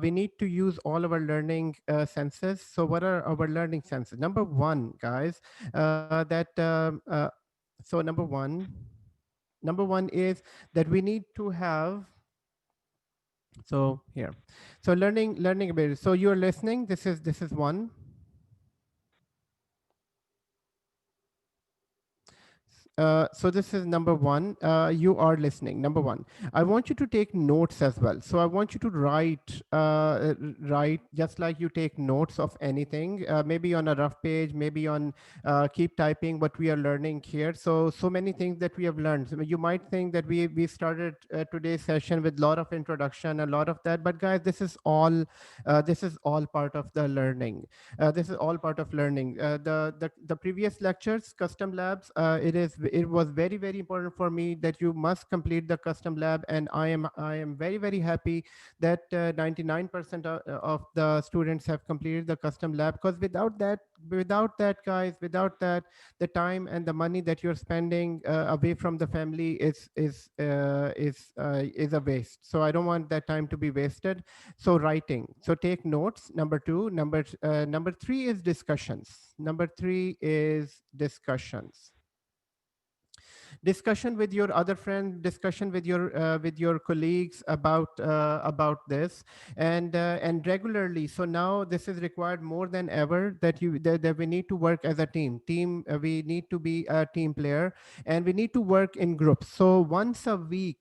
we need to use all of our learning senses. So what are our learning senses? Number one, guys, so number one is that we need to have, so here, so learning ability. So you're listening, this is one. So this is number one. You are listening. Number one, I want you to take notes as well. So I want you to write just like you take notes of anything, maybe on a rough page, maybe on keep typing what we are learning here. So many things that we have learned. So you might think that we started today's session with a lot of introduction, a lot of that, but guys, this is all part of the learning. This is all part of learning. The previous lectures, custom labs, it was very, very important for me that you must complete the custom lab, and I am very, very happy that 99% of the students have completed the custom lab, because without that, guys, without that, the time and the money that you're spending away from the family is a waste. So I don't want that time to be wasted. So writing, so take notes. Number two. Number three is discussions. discussion with your other friend, discussion with your colleagues about this, and regularly. So now this is required more than ever, that we need to work as a team. We need to be a team player, and we need to work in groups. So once a week,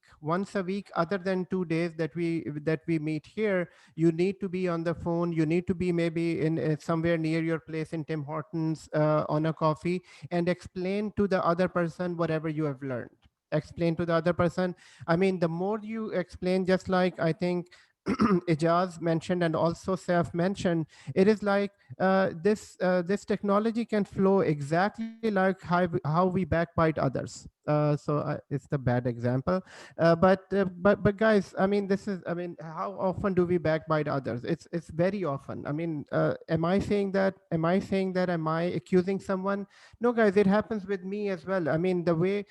other than 2 days that we meet here, you need to be on the phone. You need to be maybe in somewhere near your place in Tim Hortons on a coffee, and explain to the other person whatever you have learned. Explain to the other person. I mean, the more you explain, just like I think Ijaz mentioned and also Saf mentioned, it is like this technology can flow exactly like how we backbite others. So it's the bad example, but guys, I mean, how often do we backbite others? It's very often. I mean, am I accusing someone? No, guys, it happens with me as well. I mean, the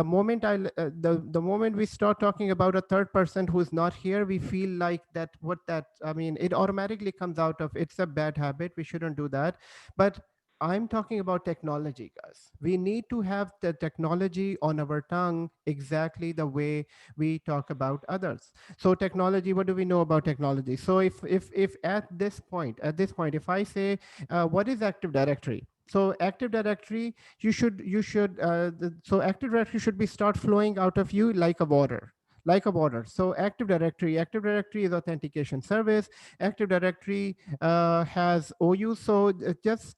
moment we start talking about a third person who's not here, we feel like I mean, it automatically comes out of, it's a bad habit. We shouldn't do that. But I'm talking about technology, guys. We need to have the technology on our tongue exactly the way we talk about others. So technology, what do we know about technology? So if at this point, if I say, what is Active Directory? So Active Directory, Active Directory should be start flowing out of you like a water. Like a water. So Active Directory is authentication service. Active Directory has OU. So just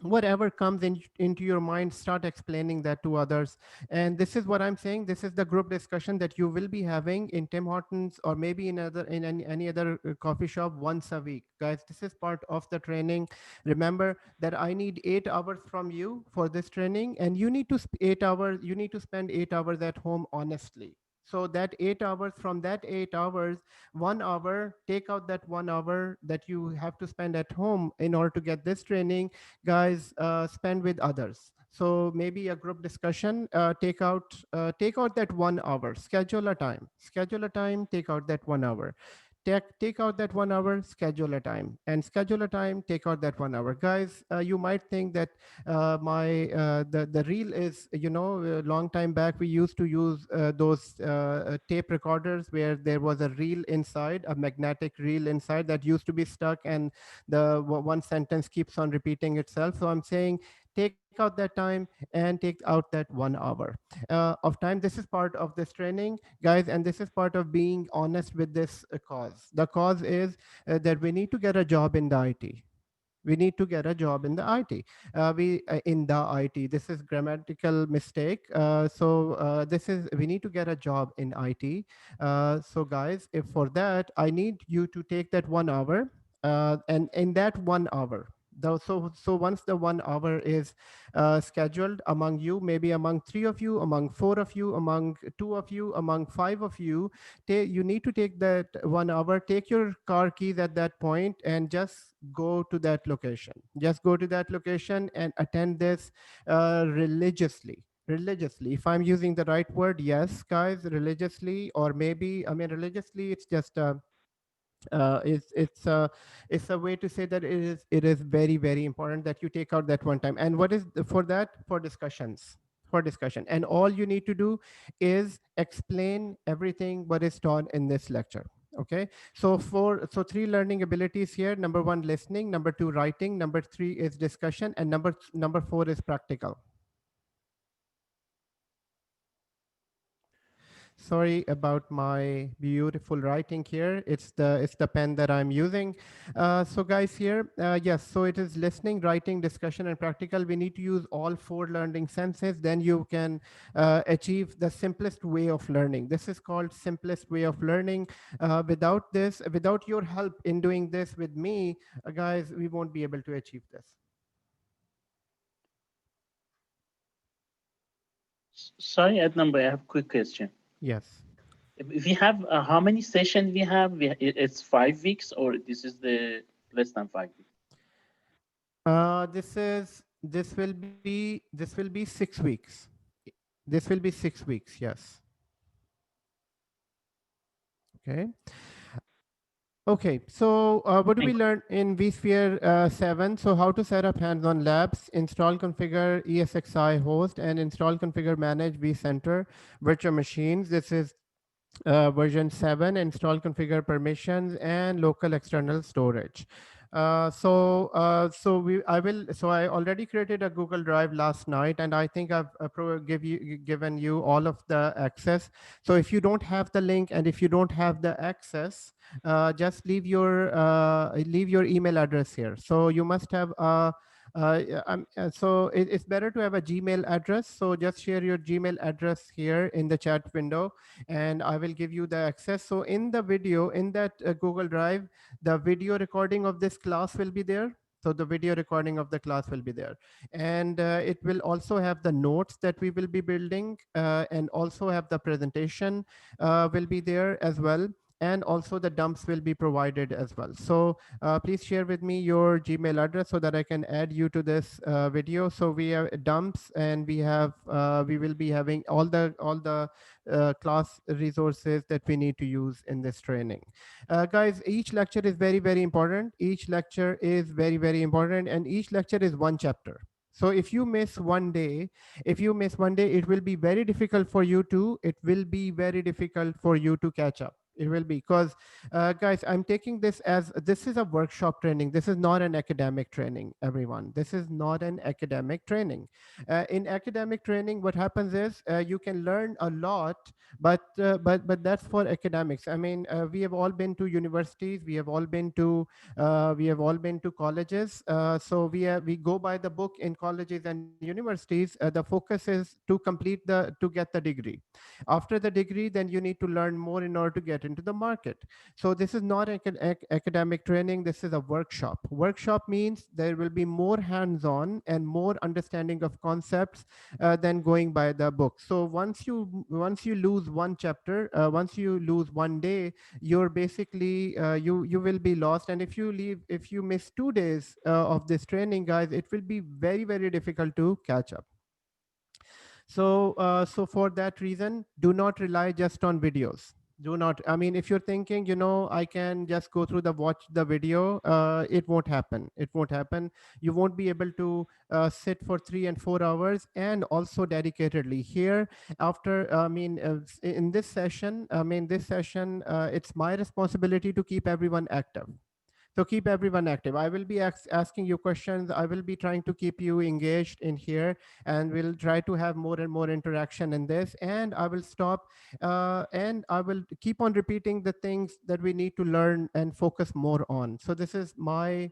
whatever comes into your mind, start explaining that to others. And this is what I'm saying, this is the group discussion that you will be having in Tim Hortons, or maybe in any other coffee shop once a week. Guys, this is part of the training. Remember that I need 8 hours from you for this training, and you need to 8 hours, you need to spend 8 hours at home honestly. So that 8 hours, from that 8 hours, 1 hour, take out that 1 hour that you have to spend at home in order to get this training. Guys, spend with others. So maybe a group discussion, take out that 1 hour, schedule a time, take out that 1 hour. Take out that 1 hour, schedule a time, and schedule a time, take out that 1 hour. Guys, you might think that my the reel is, a long time back we used to use those tape recorders where there was a reel inside, a magnetic reel inside that used to be stuck, and one sentence keeps on repeating itself. So I'm saying, take out that time and take out that 1 hour of time. This is part of this training, guys, and this is part of being honest with this cause. The cause is that we need to get a job in the IT. We need to get a job in the IT. We In the IT. This is grammatical mistake. This is, we need to get a job in IT. So guys, if for that, I need you to take that 1 hour, and in that 1 hour. So once the 1 hour is scheduled among you, maybe among 3 of you, among 4 of you, among 2 of you, among 5 of you, you need to take that 1 hour, take your car keys at that point, and just go to that location. Just go to that location and attend this religiously, if I'm using the right word. Yes, guys, religiously. Or maybe, I mean, religiously, it's just it's a way to say that it is very, very important that you take out that one time. And what is for that? For discussions, for discussion. And all you need to do is explain everything what is taught in this lecture. Okay, so three learning abilities here: number one, listening; number two, writing; number three is discussion; and number four is practical. Sorry about my beautiful writing here. It's the pen that I'm using. So guys, here, yes, so it is listening, writing, discussion, and practical. We need to use all four learning senses. Then you can achieve the simplest way of learning. This is called simplest way of learning. Without this, without your help in doing this with me, guys, we won't be able to achieve this. Sorry, Adnan, but I have a quick question. Yes. We have how many sessions we have? It's 5 weeks, or this is the less than 5 weeks? This will be 6 weeks. This will be 6 weeks. Yes. Okay. Okay, so what do we Thank learn in vSphere 7? So how to set up hands-on labs, install, configure ESXi host, and install, configure, manage vCenter virtual machines. This is version 7, install, configure permissions and local external storage. So I already created a Google Drive last night, and I think I've given you all of the access. So if you don't have the link and if you don't have the access, just leave your email address here. So you must have it's better to have a Gmail address. So just share your Gmail address here in the chat window, and I will give you the access. So in the video, in that Google Drive, the video recording of this class will be there. So the video recording of the class will be there. And it will also have the notes that we will be building, and also have the presentation will be there as well. And also the dumps will be provided as well. So please share with me your Gmail address so that I can add you to this video. So we have dumps, and we will be having all the class resources that we need to use in this training. Guys, each lecture is very, very important. Each lecture is very, very important, and each lecture is one chapter. So if you miss one day, it will be very difficult for you to catch up. It will be because, guys, I'm taking this is a workshop training. This is not an academic training, everyone. This is not an academic training. In academic training, what happens is you can learn a lot, but that's for academics. I mean, we have all been to universities. We have all been to colleges. So we go by the book in colleges and universities. The focus is to get the degree. After the degree, then you need to learn more in order to get into the market. So this is not academic training. This is a workshop. Workshop means there will be more hands-on and more understanding of concepts than going by the book. So once you lose one chapter, once you lose one day, you're basically you will be lost. And if you miss 2 days of this training, guys, it will be very, very difficult to catch up. So for that reason, do not rely just on videos. Do not, I mean, if you're thinking, I can just go through watch the video, it won't happen. It won't happen. You won't be able to sit for 3 and 4 hours and also dedicatedly here. After, in this session, it's my responsibility to keep everyone active. So keep everyone active. I will be asking you questions. I will be trying to keep you engaged in here, and we'll try to have more and more interaction in this. And I will stop, and I will keep on repeating the things that we need to learn and focus more on. So this is my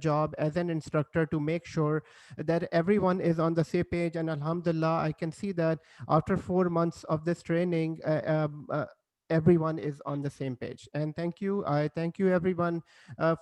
job as an instructor to make sure that everyone is on the same page. And Alhamdulillah, I can see that after 4 months of this training, everyone is on the same page. And thank you. I thank you, everyone,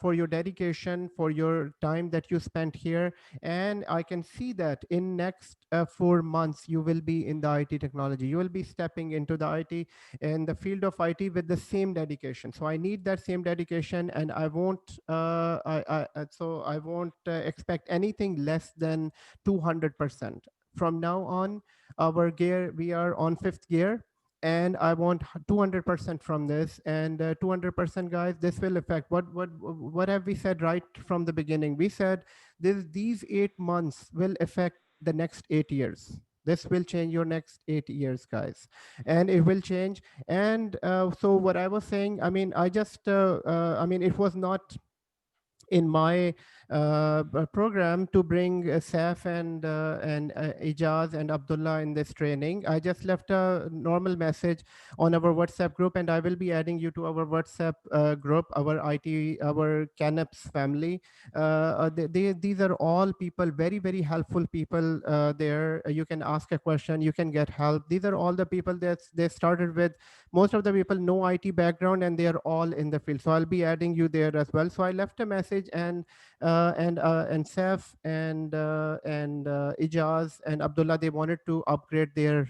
for your dedication, for your time that you spent here. And I can see that in next 4 months, you will be in the IT technology. You will be stepping into the IT, in the field of IT, with the same dedication. So I need that same dedication, and I won't I won't expect anything less than 200%. From now on, our gear, we are on 5th gear, and I want 200% from this. And 200%, guys, this will affect what have we said right from the beginning? We said these 8 months will affect the next 8 years. This will change your next 8 years, guys, and it will change. And so what I was saying, I mean, it was not in my program to bring Saf and Ijaz and Abdullah in this training. I just left a normal message on our WhatsApp group, and I will be adding you to our WhatsApp group, our Canaps family. These are all people, very, very helpful people there. You can ask a question, you can get help. These are all the people that they started with. Most of the people know IT background, and they are all in the field. So I'll be adding you there as well. So I left a message, and Saf and Ijaz and Abdullah, they wanted to upgrade their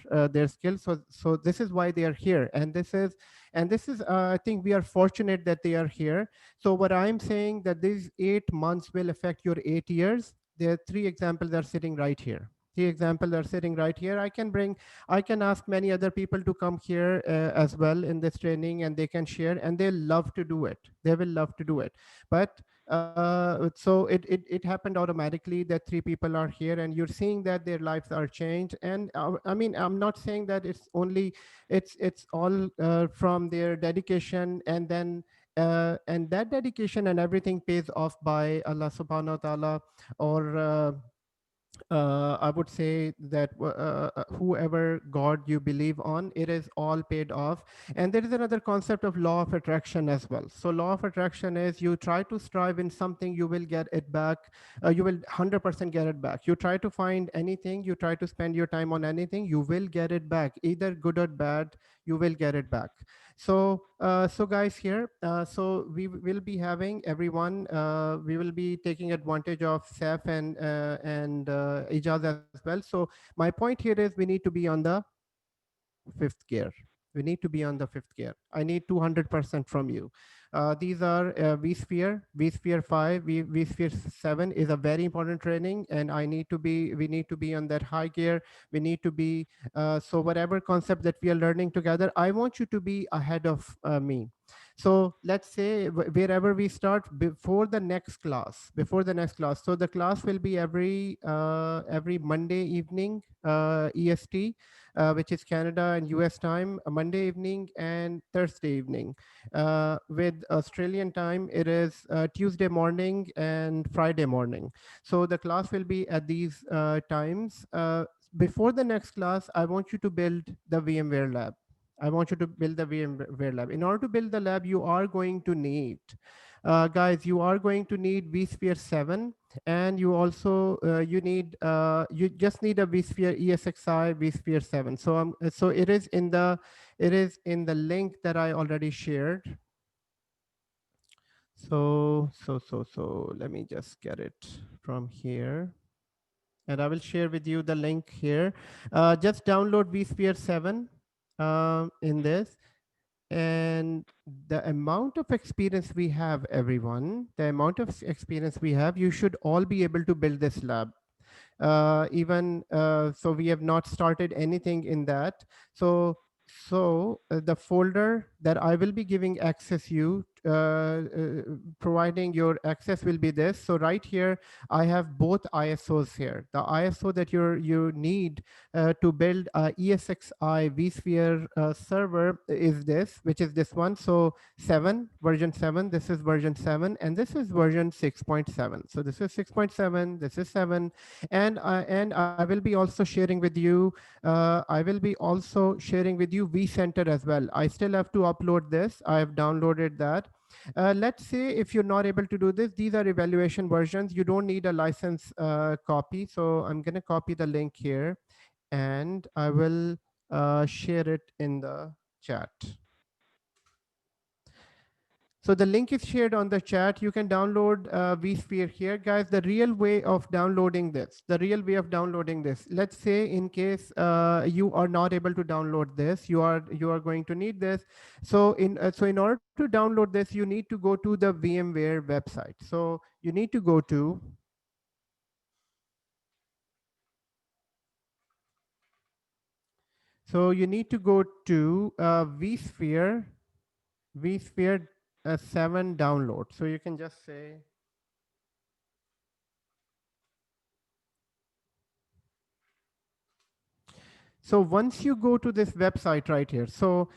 skills. So this is why they are here, and this is I think we are fortunate that they are here. So what I'm saying, that these 8 months will affect your 8 years. There are 3 examples that are sitting right here. three examples are sitting right here. I can ask many other people to come here as well in this training, and they can share, and they love to do it. They will love to do it. But so it happened automatically that three people are here, and you're seeing that their lives are changed. And I mean, I'm not saying that it's all from their dedication, and that dedication and everything pays off by Allah subhanahu wa ta'ala, or I would say that whoever God you believe on, it is all paid off. And there is another concept of law of attraction as well. So law of attraction is you try to strive in something, you will get it back. You will 100% get it back. You try to find anything, you try to spend your time on anything, you will get it back, either good or bad. You will get it back. So so guys here, so we will be having everyone, we will be taking advantage of Seth and Ijaz as well. So my point here is we need to be on the fifth gear. We need to be on the fifth gear. I need 200% from you. These are vSphere, vSphere 5, vSphere 7 is a very important training, and we need to be on that high gear. We need to be, so whatever concept that we are learning together, I want you to be ahead of me. So let's say wherever we start before the next class. So the class will be every Monday evening, EST, which is Canada and US time, Monday evening and Thursday evening. With Australian time, it is Tuesday morning and Friday morning. So the class will be at these times. Before the next class, I want you to build the VMware lab. I want you to build the VMware lab. In order to build the lab, you are going to need, guys, you are going to need vSphere 7, and you also you just need a vSphere ESXi vSphere 7. So so it is in the link that I already shared. So let me just get it from here, and I will share with you the link here. Just download vSphere 7 in this, and the amount of experience we have, everyone, the amount of experience we have, you should all be able to build this lab. Even so we have not started anything in that. So the folder that I will be giving access you, providing your access, will be this. So right here I have both ISOs here. The ISO that you need to build a ESXi vSphere server is this, which is this one. So version 7, this is version 7, and this is version 6.7. So this is 6.7, this is 7, and I will be also sharing with you. I will be also sharing with you vCenter as well. I still have to upload this. I have downloaded that. Let's say if you're not able to do this, these are evaluation versions. You don't need a license copy. So I'm going to copy the link here, and I will share it in the chat. So the link is shared on the chat. You can download vSphere here, guys. The real way of downloading this, let's say in case you are not able to download this, you are going to need this. So in order to download this, you need to go to the VMware website. So you need to go to, vSphere 7 download. So you can just say, so once you go to this website right here, so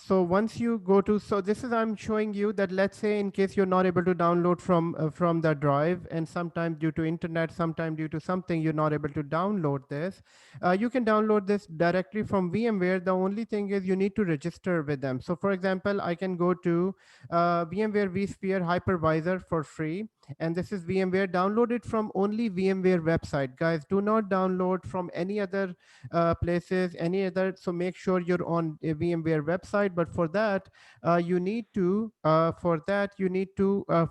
once you go to, so this is, I'm showing you that, let's say in case you're not able to download from the drive, and sometimes due to internet, sometimes due to something, you're not able to download this, you can download this directly from VMware. The only thing is you need to register with them. So for example, I can go to VMware vSphere hypervisor for free, and this is VMware. Download it from only VMware website, guys. Do not download from any other places, any other. So make sure you're on a VMware website. But for that, you need to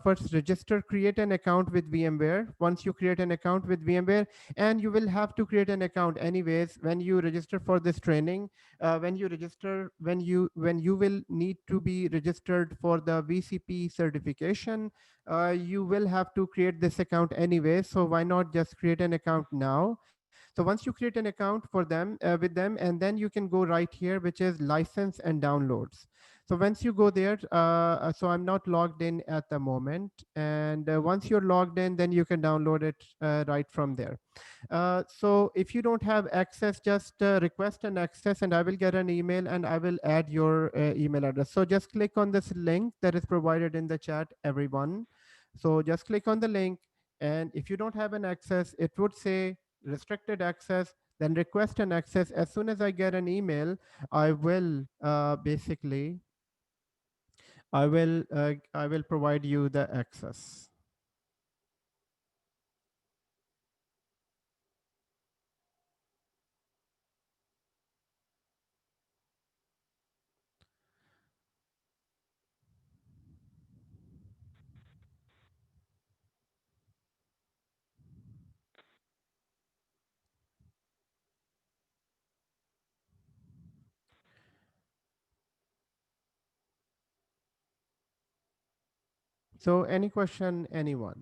first register, create an account with VMware. Once you create an account with VMware, and you will have to create an account anyways when you register for this training. When you will need to be registered for the VCP certification, you will have to create this account anyway. So why not just create an account now? So once you create an account for them with them, and then you can go right here, which is license and downloads. So once you go there, so I'm not logged in at the moment, and once you're logged in, then you can download it right from there. So if you don't have access, just request an access, and I will get an email, and I will add your email address. So just click on this link that is provided in the chat, everyone. So just click on the link, and if you don't have an access, it would say restricted access, then request an access. As soon as I get an email, I will I will provide you the access. So any question, anyone?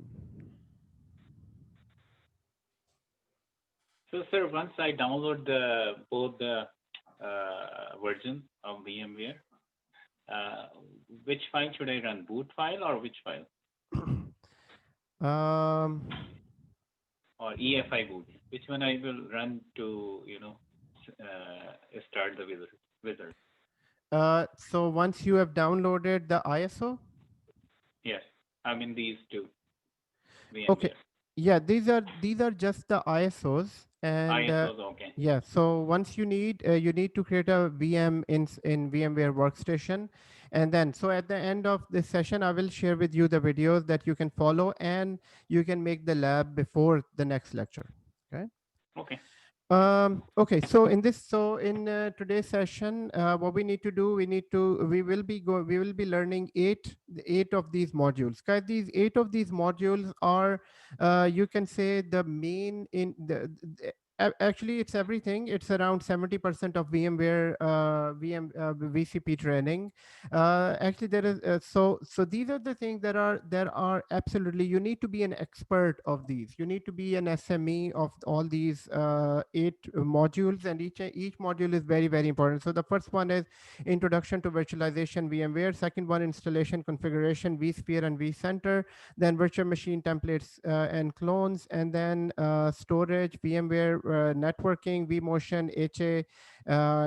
So, sir, once I download the both the version of VMware, uh, which file should I run? Boot file or which file? Or EFI boot? Which one I will run to, start the wizard? So once you have downloaded the ISO? Yes, I mean these two. VMware. Okay. Yeah, these are just the ISOs, and ISOs, okay. yeah. So once you need to create a VM in VMware Workstation, and then so at the end of this session, I will share with you the videos that you can follow, and you can make the lab before the next lecture. Okay. Okay. Okay, so in today's session, what we need to do, we will be learning eight of these modules. Guys, these eight of these modules are, you can say, the main in actually it's everything. It's around 70% of VMware VCP training. Actually, there is so these are the things that are absolutely, you need to be an expert of these. You need to be an SME of all these eight modules, and each module is very, very important. So the first one is introduction to virtualization VMware. Second one, installation configuration vSphere and vCenter. Then virtual machine templates and clones, and then storage VMware, networking, vMotion, HA,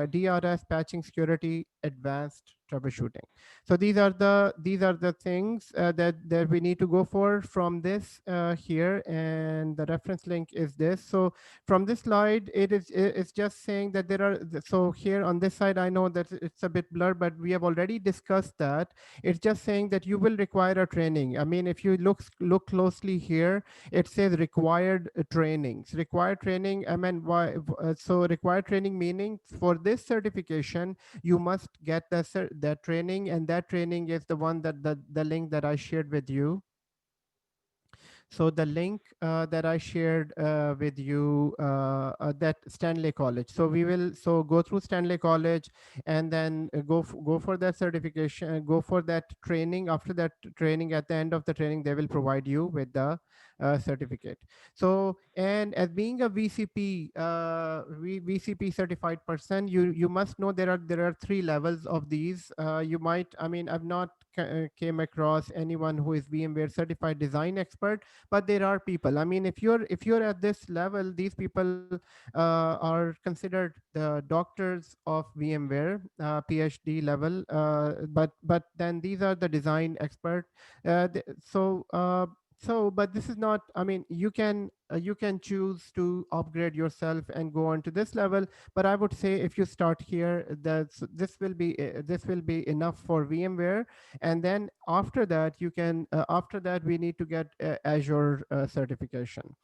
DRS, patching, security, advanced troubleshooting. So these are the things that we need to go for from this here, and the reference link is this. So from this slide, it's just saying that there are, so here on this side, I know that it's a bit blurred, but we have already discussed that. It's just saying that you will require a training. I mean, if you look closely here, it says required trainings. Required training, I mean, why? So required training meaning for this certification, you must get that training, and that training is the one that the link that I shared with you. So the link that I shared with you, that Stanley College. So we will go through Stanley College, and then go for that certification, go for that training. After that training, at the end of the training, they will provide you with the certificate. So, and as being a VCP VCP certified person, you must know there are three levels of these. You might, I mean, I've not came across anyone who is VMware certified design expert, but there are people. I mean, if you're at this level, these people are considered the doctors of VMware, PhD level, but then these are the design expert. But this is not, I mean, you can choose to upgrade yourself and go on to this level, but I would say if you start here, this will be enough for VMware. And then after that, after that, we need to get Azure certification.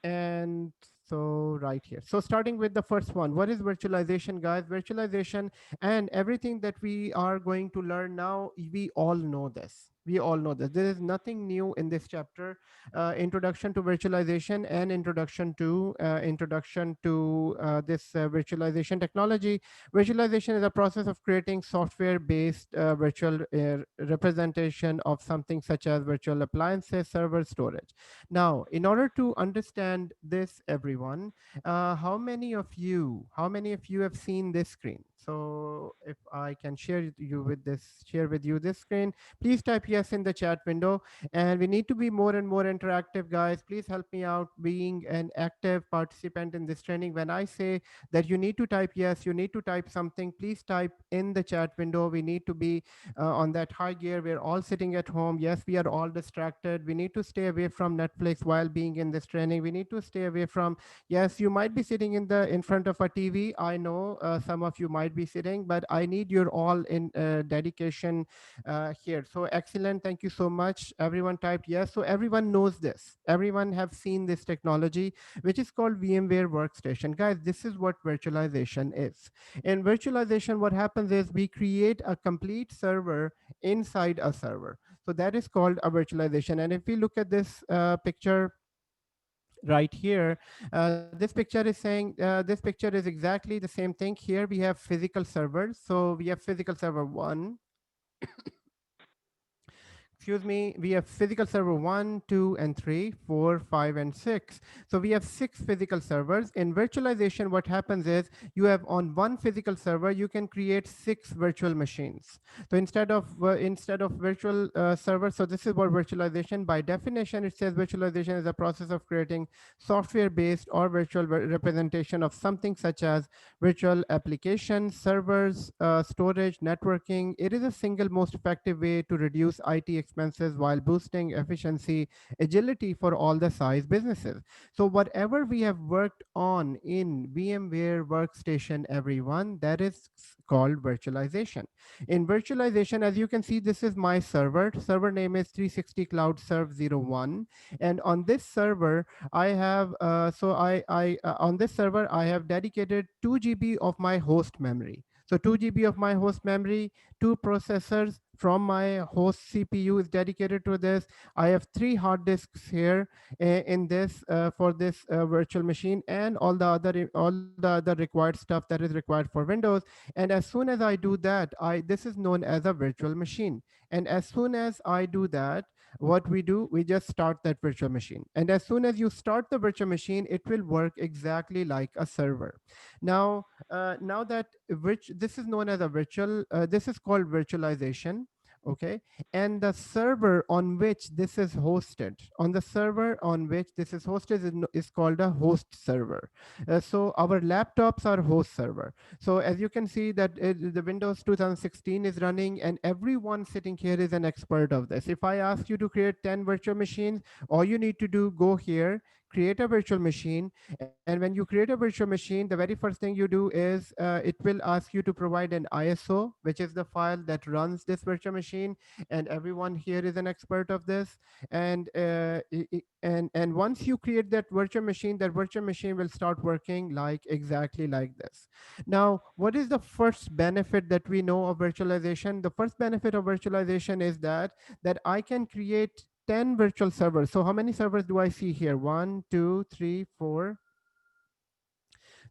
And so right here, so starting with the first one, what is virtualization, guys? Virtualization and everything that we are going to learn now, we all know this. We all know this. There is nothing new in this chapter. Introduction to virtualization and introduction to this virtualization technology. Virtualization is a process of creating software-based virtual representation of something such as virtual appliances, server storage. Now, in order to understand this, everyone, how many of you have seen this screen? So if I can share with you this screen, please type yes in the chat window. And we need to be more and more interactive, guys. Please help me out being an active participant in this training. When I say that you need to type yes, you need to type something, please type in the chat window. We need to be on that high gear. We're all sitting at home. Yes, we are all distracted. We need to stay away from Netflix while being in this training. We need to stay away from, yes, you might be sitting in front of a TV. I know some of you might be sitting, but I need your all in dedication here. So excellent. Thank you so much. Everyone typed yes. So everyone knows this. Everyone have seen this technology, which is called VMware Workstation. Guys, this is what virtualization is. In virtualization, what happens is we create a complete server inside a server. So that is called a virtualization. And if we look at this picture right here, this picture is exactly the same thing. Here we have physical servers. So we have physical server 1, excuse me, we have physical server 1, 2, and 3, 4, 5, and 6. So we have 6 physical servers. In virtualization, what happens is you have on one physical server, you can create 6 virtual machines. So instead of virtual servers, so this is what virtualization, by definition, it says virtualization is a process of creating software-based or virtual representation of something such as virtual applications, servers, storage, networking. It is a single most effective way to reduce IT expenses while boosting efficiency, agility for all the size businesses. So whatever we have worked on in VMware Workstation, everyone, that is called virtualization. In virtualization, as you can see, this is my server. Server name is 360 Cloud Serve 01. And on this server, I have on this server I have dedicated 2 GB of my host memory. So 2 GB of my host memory, 2 processors from my host CPU is dedicated to this. I have 3 hard disks here in this for this virtual machine, and all the other required stuff that is required for Windows. And as soon as I do that, this is known as a virtual machine. And as soon as I do that, what we do, we just start that virtual machine. And as soon as you start the virtual machine, it will work exactly like a server. Now that which this is known as a this is called virtualization. Okay. And the server on which this is hosted, is called a host server. So our laptops are host server. So as you can see that the Windows 2016 is running, and everyone sitting here is an expert of this. If I ask you to create 10 virtual machines, all you need to do, go here, create a virtual machine. And when you create a virtual machine, the very first thing you do is it will ask you to provide an ISO, which is the file that runs this virtual machine. And everyone here is an expert of this. And and once you create that virtual machine will start working like exactly like this. Now, what is the first benefit that we know of virtualization? The first benefit of virtualization is that I can create 10 virtual servers. So how many servers do I see here? 1, 2, 3, 4.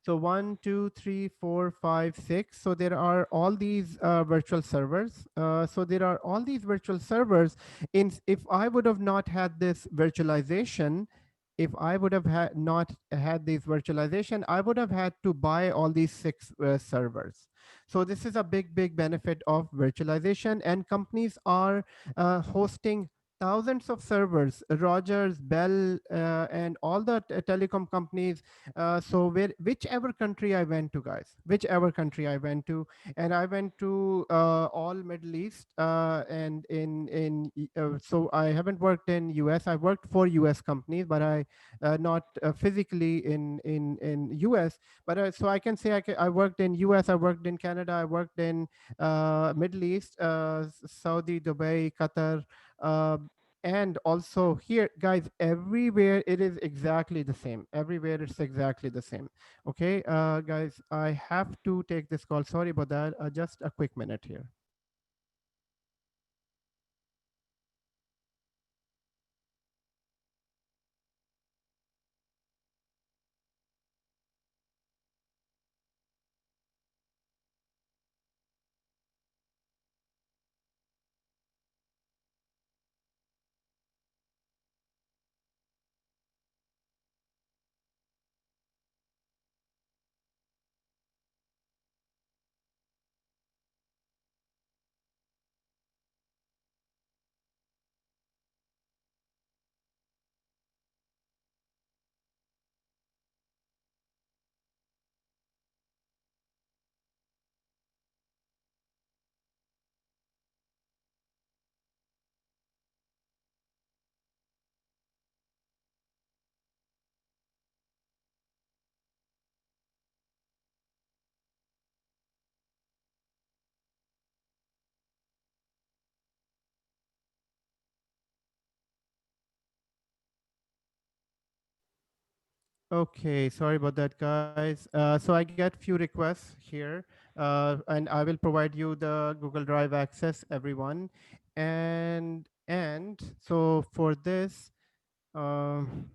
So 1, 2, 3, 4, 5, 6. So there are all these virtual servers. So there are all these virtual servers. If I would have not had this virtualization, if I would have not had this virtualization, I would have had to buy all these 6 servers. So this is a big benefit of virtualization, and companies are hosting thousands of servers. Rogers, Bell, and all the telecom companies. So whichever country I went to, guys, whichever country I went to, and I went to all Middle East, and so I haven't worked in US. I worked for US companies, but I not physically in US. But so I can say I worked in US, I worked in Canada, I worked in Middle East, Saudi, Dubai, Qatar. Uh, and also here, guys, everywhere it is exactly the same. Everywhere it's exactly the same. Okay, guys, I have to take this call. Sorry about that. Just a quick minute here. Okay, sorry about that, guys. So I get few requests here, and I will provide you the Google Drive access, everyone. And so for this, um,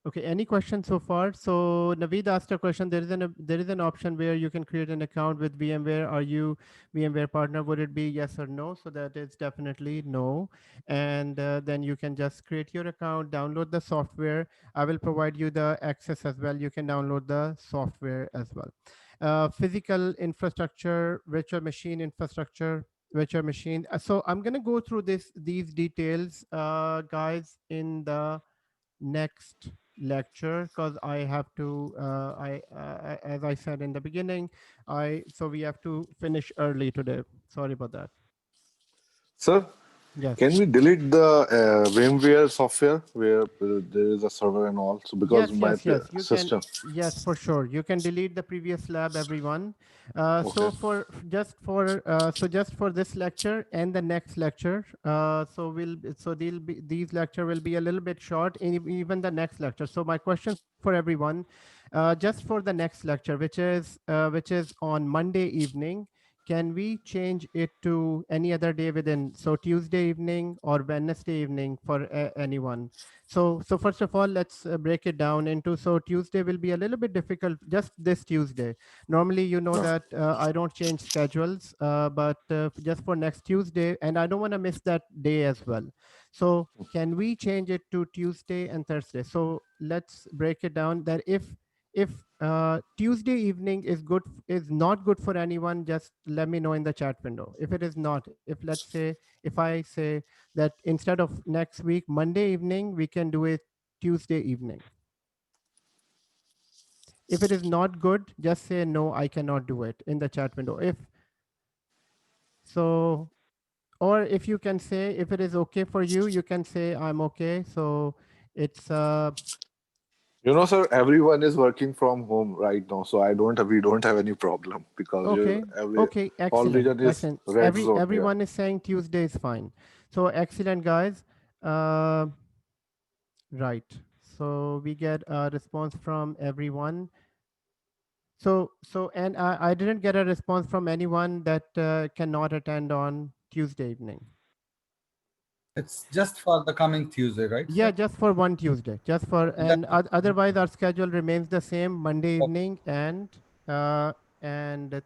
okay, any questions so far? So Naveed asked a question. There is an option where you can create an account with VMware. Are you VMware partner? Would it be yes or no? So that is definitely no. And then you can just create your account, download the software. I will provide you the access as well. You can download the software as well. Physical infrastructure, virtual machine infrastructure, virtual machine. So I'm gonna go through these details, guys, in the next lecture, because I have to as I said in the beginning, we have to finish early today. Sorry about that. Sir, Yes. can we delete the VMware software where there is a server and all? So because Yes, my yes, yes. You can, system. yes, for sure. You can delete the previous lab, everyone. Okay. Just for this lecture and the next lecture. These lecture will be a little bit short, in even the next lecture. So my question for everyone, just for the next lecture, which is on Monday evening. Can we change it to any other day within, so Tuesday evening or Wednesday evening for anyone? So first of all, let's break it down into, so Tuesday will be a little bit difficult, just this Tuesday. Normally, you know No. that I don't change schedules, but just for next Tuesday, and I don't want to miss that day as well. So can we change it to Tuesday and Thursday? So let's break it down that if Tuesday evening is not good for anyone, just let me know in the chat window. If it is not, if let's say, if I say that instead of next week Monday evening, we can do it Tuesday evening. If it is not good, just say no, I cannot do it in the chat window. If so, or if you can say, if it is okay for you, you can say I'm okay. So it's You know, sir, everyone is working from home right now, so we don't have any problem because okay. every Okay, all excellent, region is excellent. red zone. Yeah. Everyone is saying Tuesday is fine. So excellent, guys. Uh, right. So we get a response from everyone. And I didn't get a response from anyone that cannot attend on Tuesday evening. It's just for the coming Tuesday, right, Yeah, sir? just for one Tuesday, just for, That, and otherwise our schedule remains the same, Monday oh, evening and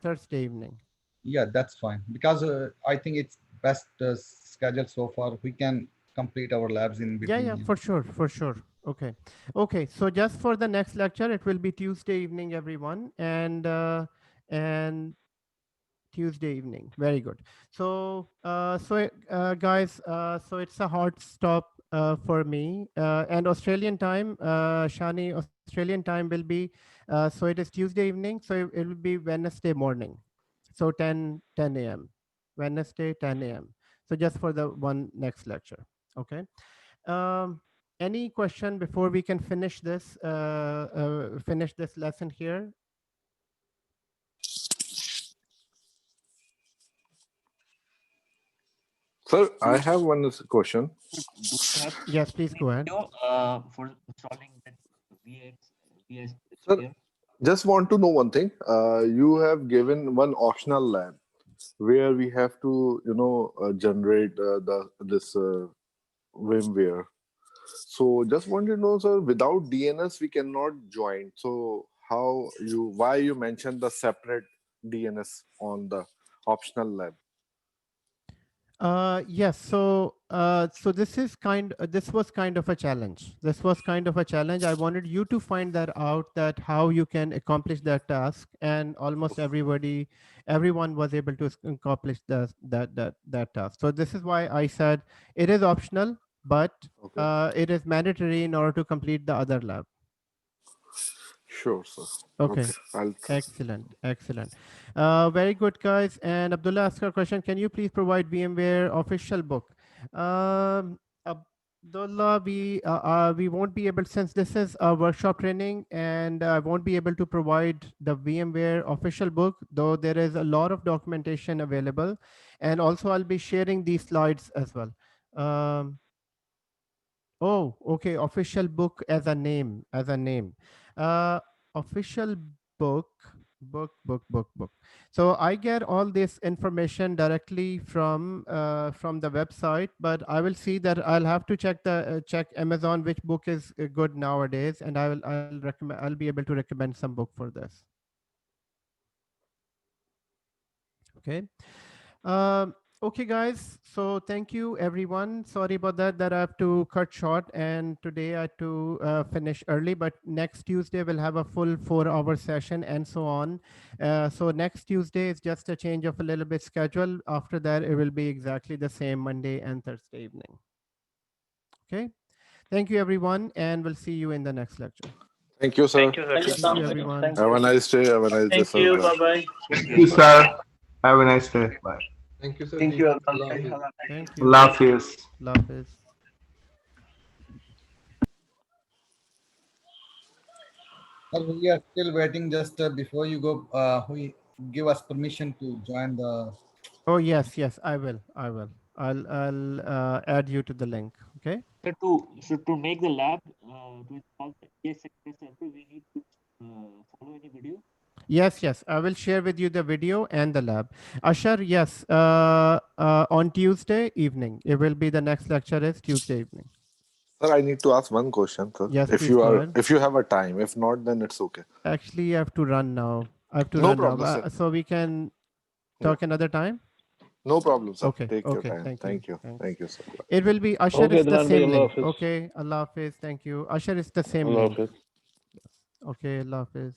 Thursday evening. yeah, that's fine because I think it's best schedule so far. We can complete our labs in Yeah, between. yeah, for sure, for sure. Okay, okay. So just for the next lecture, it will be Tuesday evening, everyone, and Tuesday evening. Very good. So, guys, so it's a hard stop for me. And Australian time, Shani, Australian time will be, so it is Tuesday evening. So it will be Wednesday morning. So 10 a.m. Wednesday, 10 a.m. So just for the one next lecture. Okay. Um, any question before we can finish this lesson here? Sir, I have one question. Do you have Yes, please any go ahead. video for installing that VS Sir, here? just want to know one thing. You have given one optional lab where we have to, generate the this VMware. So just want to know, sir, without DNS we cannot join. So why you mentioned the separate DNS on the optional lab? Yes. So this was kind of a challenge. This was kind of a challenge. I wanted you to find that out, that how you can accomplish that task, and almost everyone was able to accomplish that task. So this is why I said it is optional, but Okay. it is mandatory in order to complete the other lab. Sure, sir. Okay. Okay. I'll Excellent, excellent. Very good, guys. And Abdullah asked a question. Can you please provide VMware official book? Abdullah, we won't be able, since this is a workshop training, and I won't be able to provide the VMware official book, though there is a lot of documentation available. And also I'll be sharing these slides as well. Oh, okay. Official book as a name, as a name. Official book, book. So I get all this information directly from the website, but I will see that I'll have to check Amazon which book is good nowadays, and I'll be able to recommend some book for this. Okay. Um, okay, guys. So thank you, everyone. Sorry about that I have to cut short, and today I had to finish early. But next Tuesday we'll have a full 4-hour session, and so on. So next Tuesday is just a change of a little bit schedule. After that, it will be exactly the same Monday and Thursday evening. Okay. Thank you, everyone, and we'll see you in the next lecture. Thank you, sir. Thank you, Thank you sir. so Thank you, much. everyone. Thank Have you. a nice day. Have a nice day, Thank you. sir. Bye bye. Thank Thank you, you. sir. Have a nice day. Bye. Thank you, sir. Thank you. Allah Hafiz. Thank you. Allah Hafiz. Love is. We are still waiting. Just before you go, we give us permission to join the. Oh yes, I will. I'll add you to the link. Okay. So to make the lab, to install the ESXi server, we need to follow any video. Yes. I will share with you the video and the lab. Ashar, yes. On Tuesday evening, it will be the next lecture is Tuesday evening. Sir, I need to ask one question, sir. Yes, If please you go are, ahead. if you have a time, if not, then it's okay. Actually, I have to run now. No problem, sir. So we can talk another time. No problem, sir. Okay. Take your time. Thank you. Thanks. Thank you, sir. It will be Ashar Okay, is the Adnan bhai, same Allah link. Hafiz. Okay. Allah Hafiz. Thank you. Ashar is the same Allah link. Hafiz. Okay. Allah Hafiz.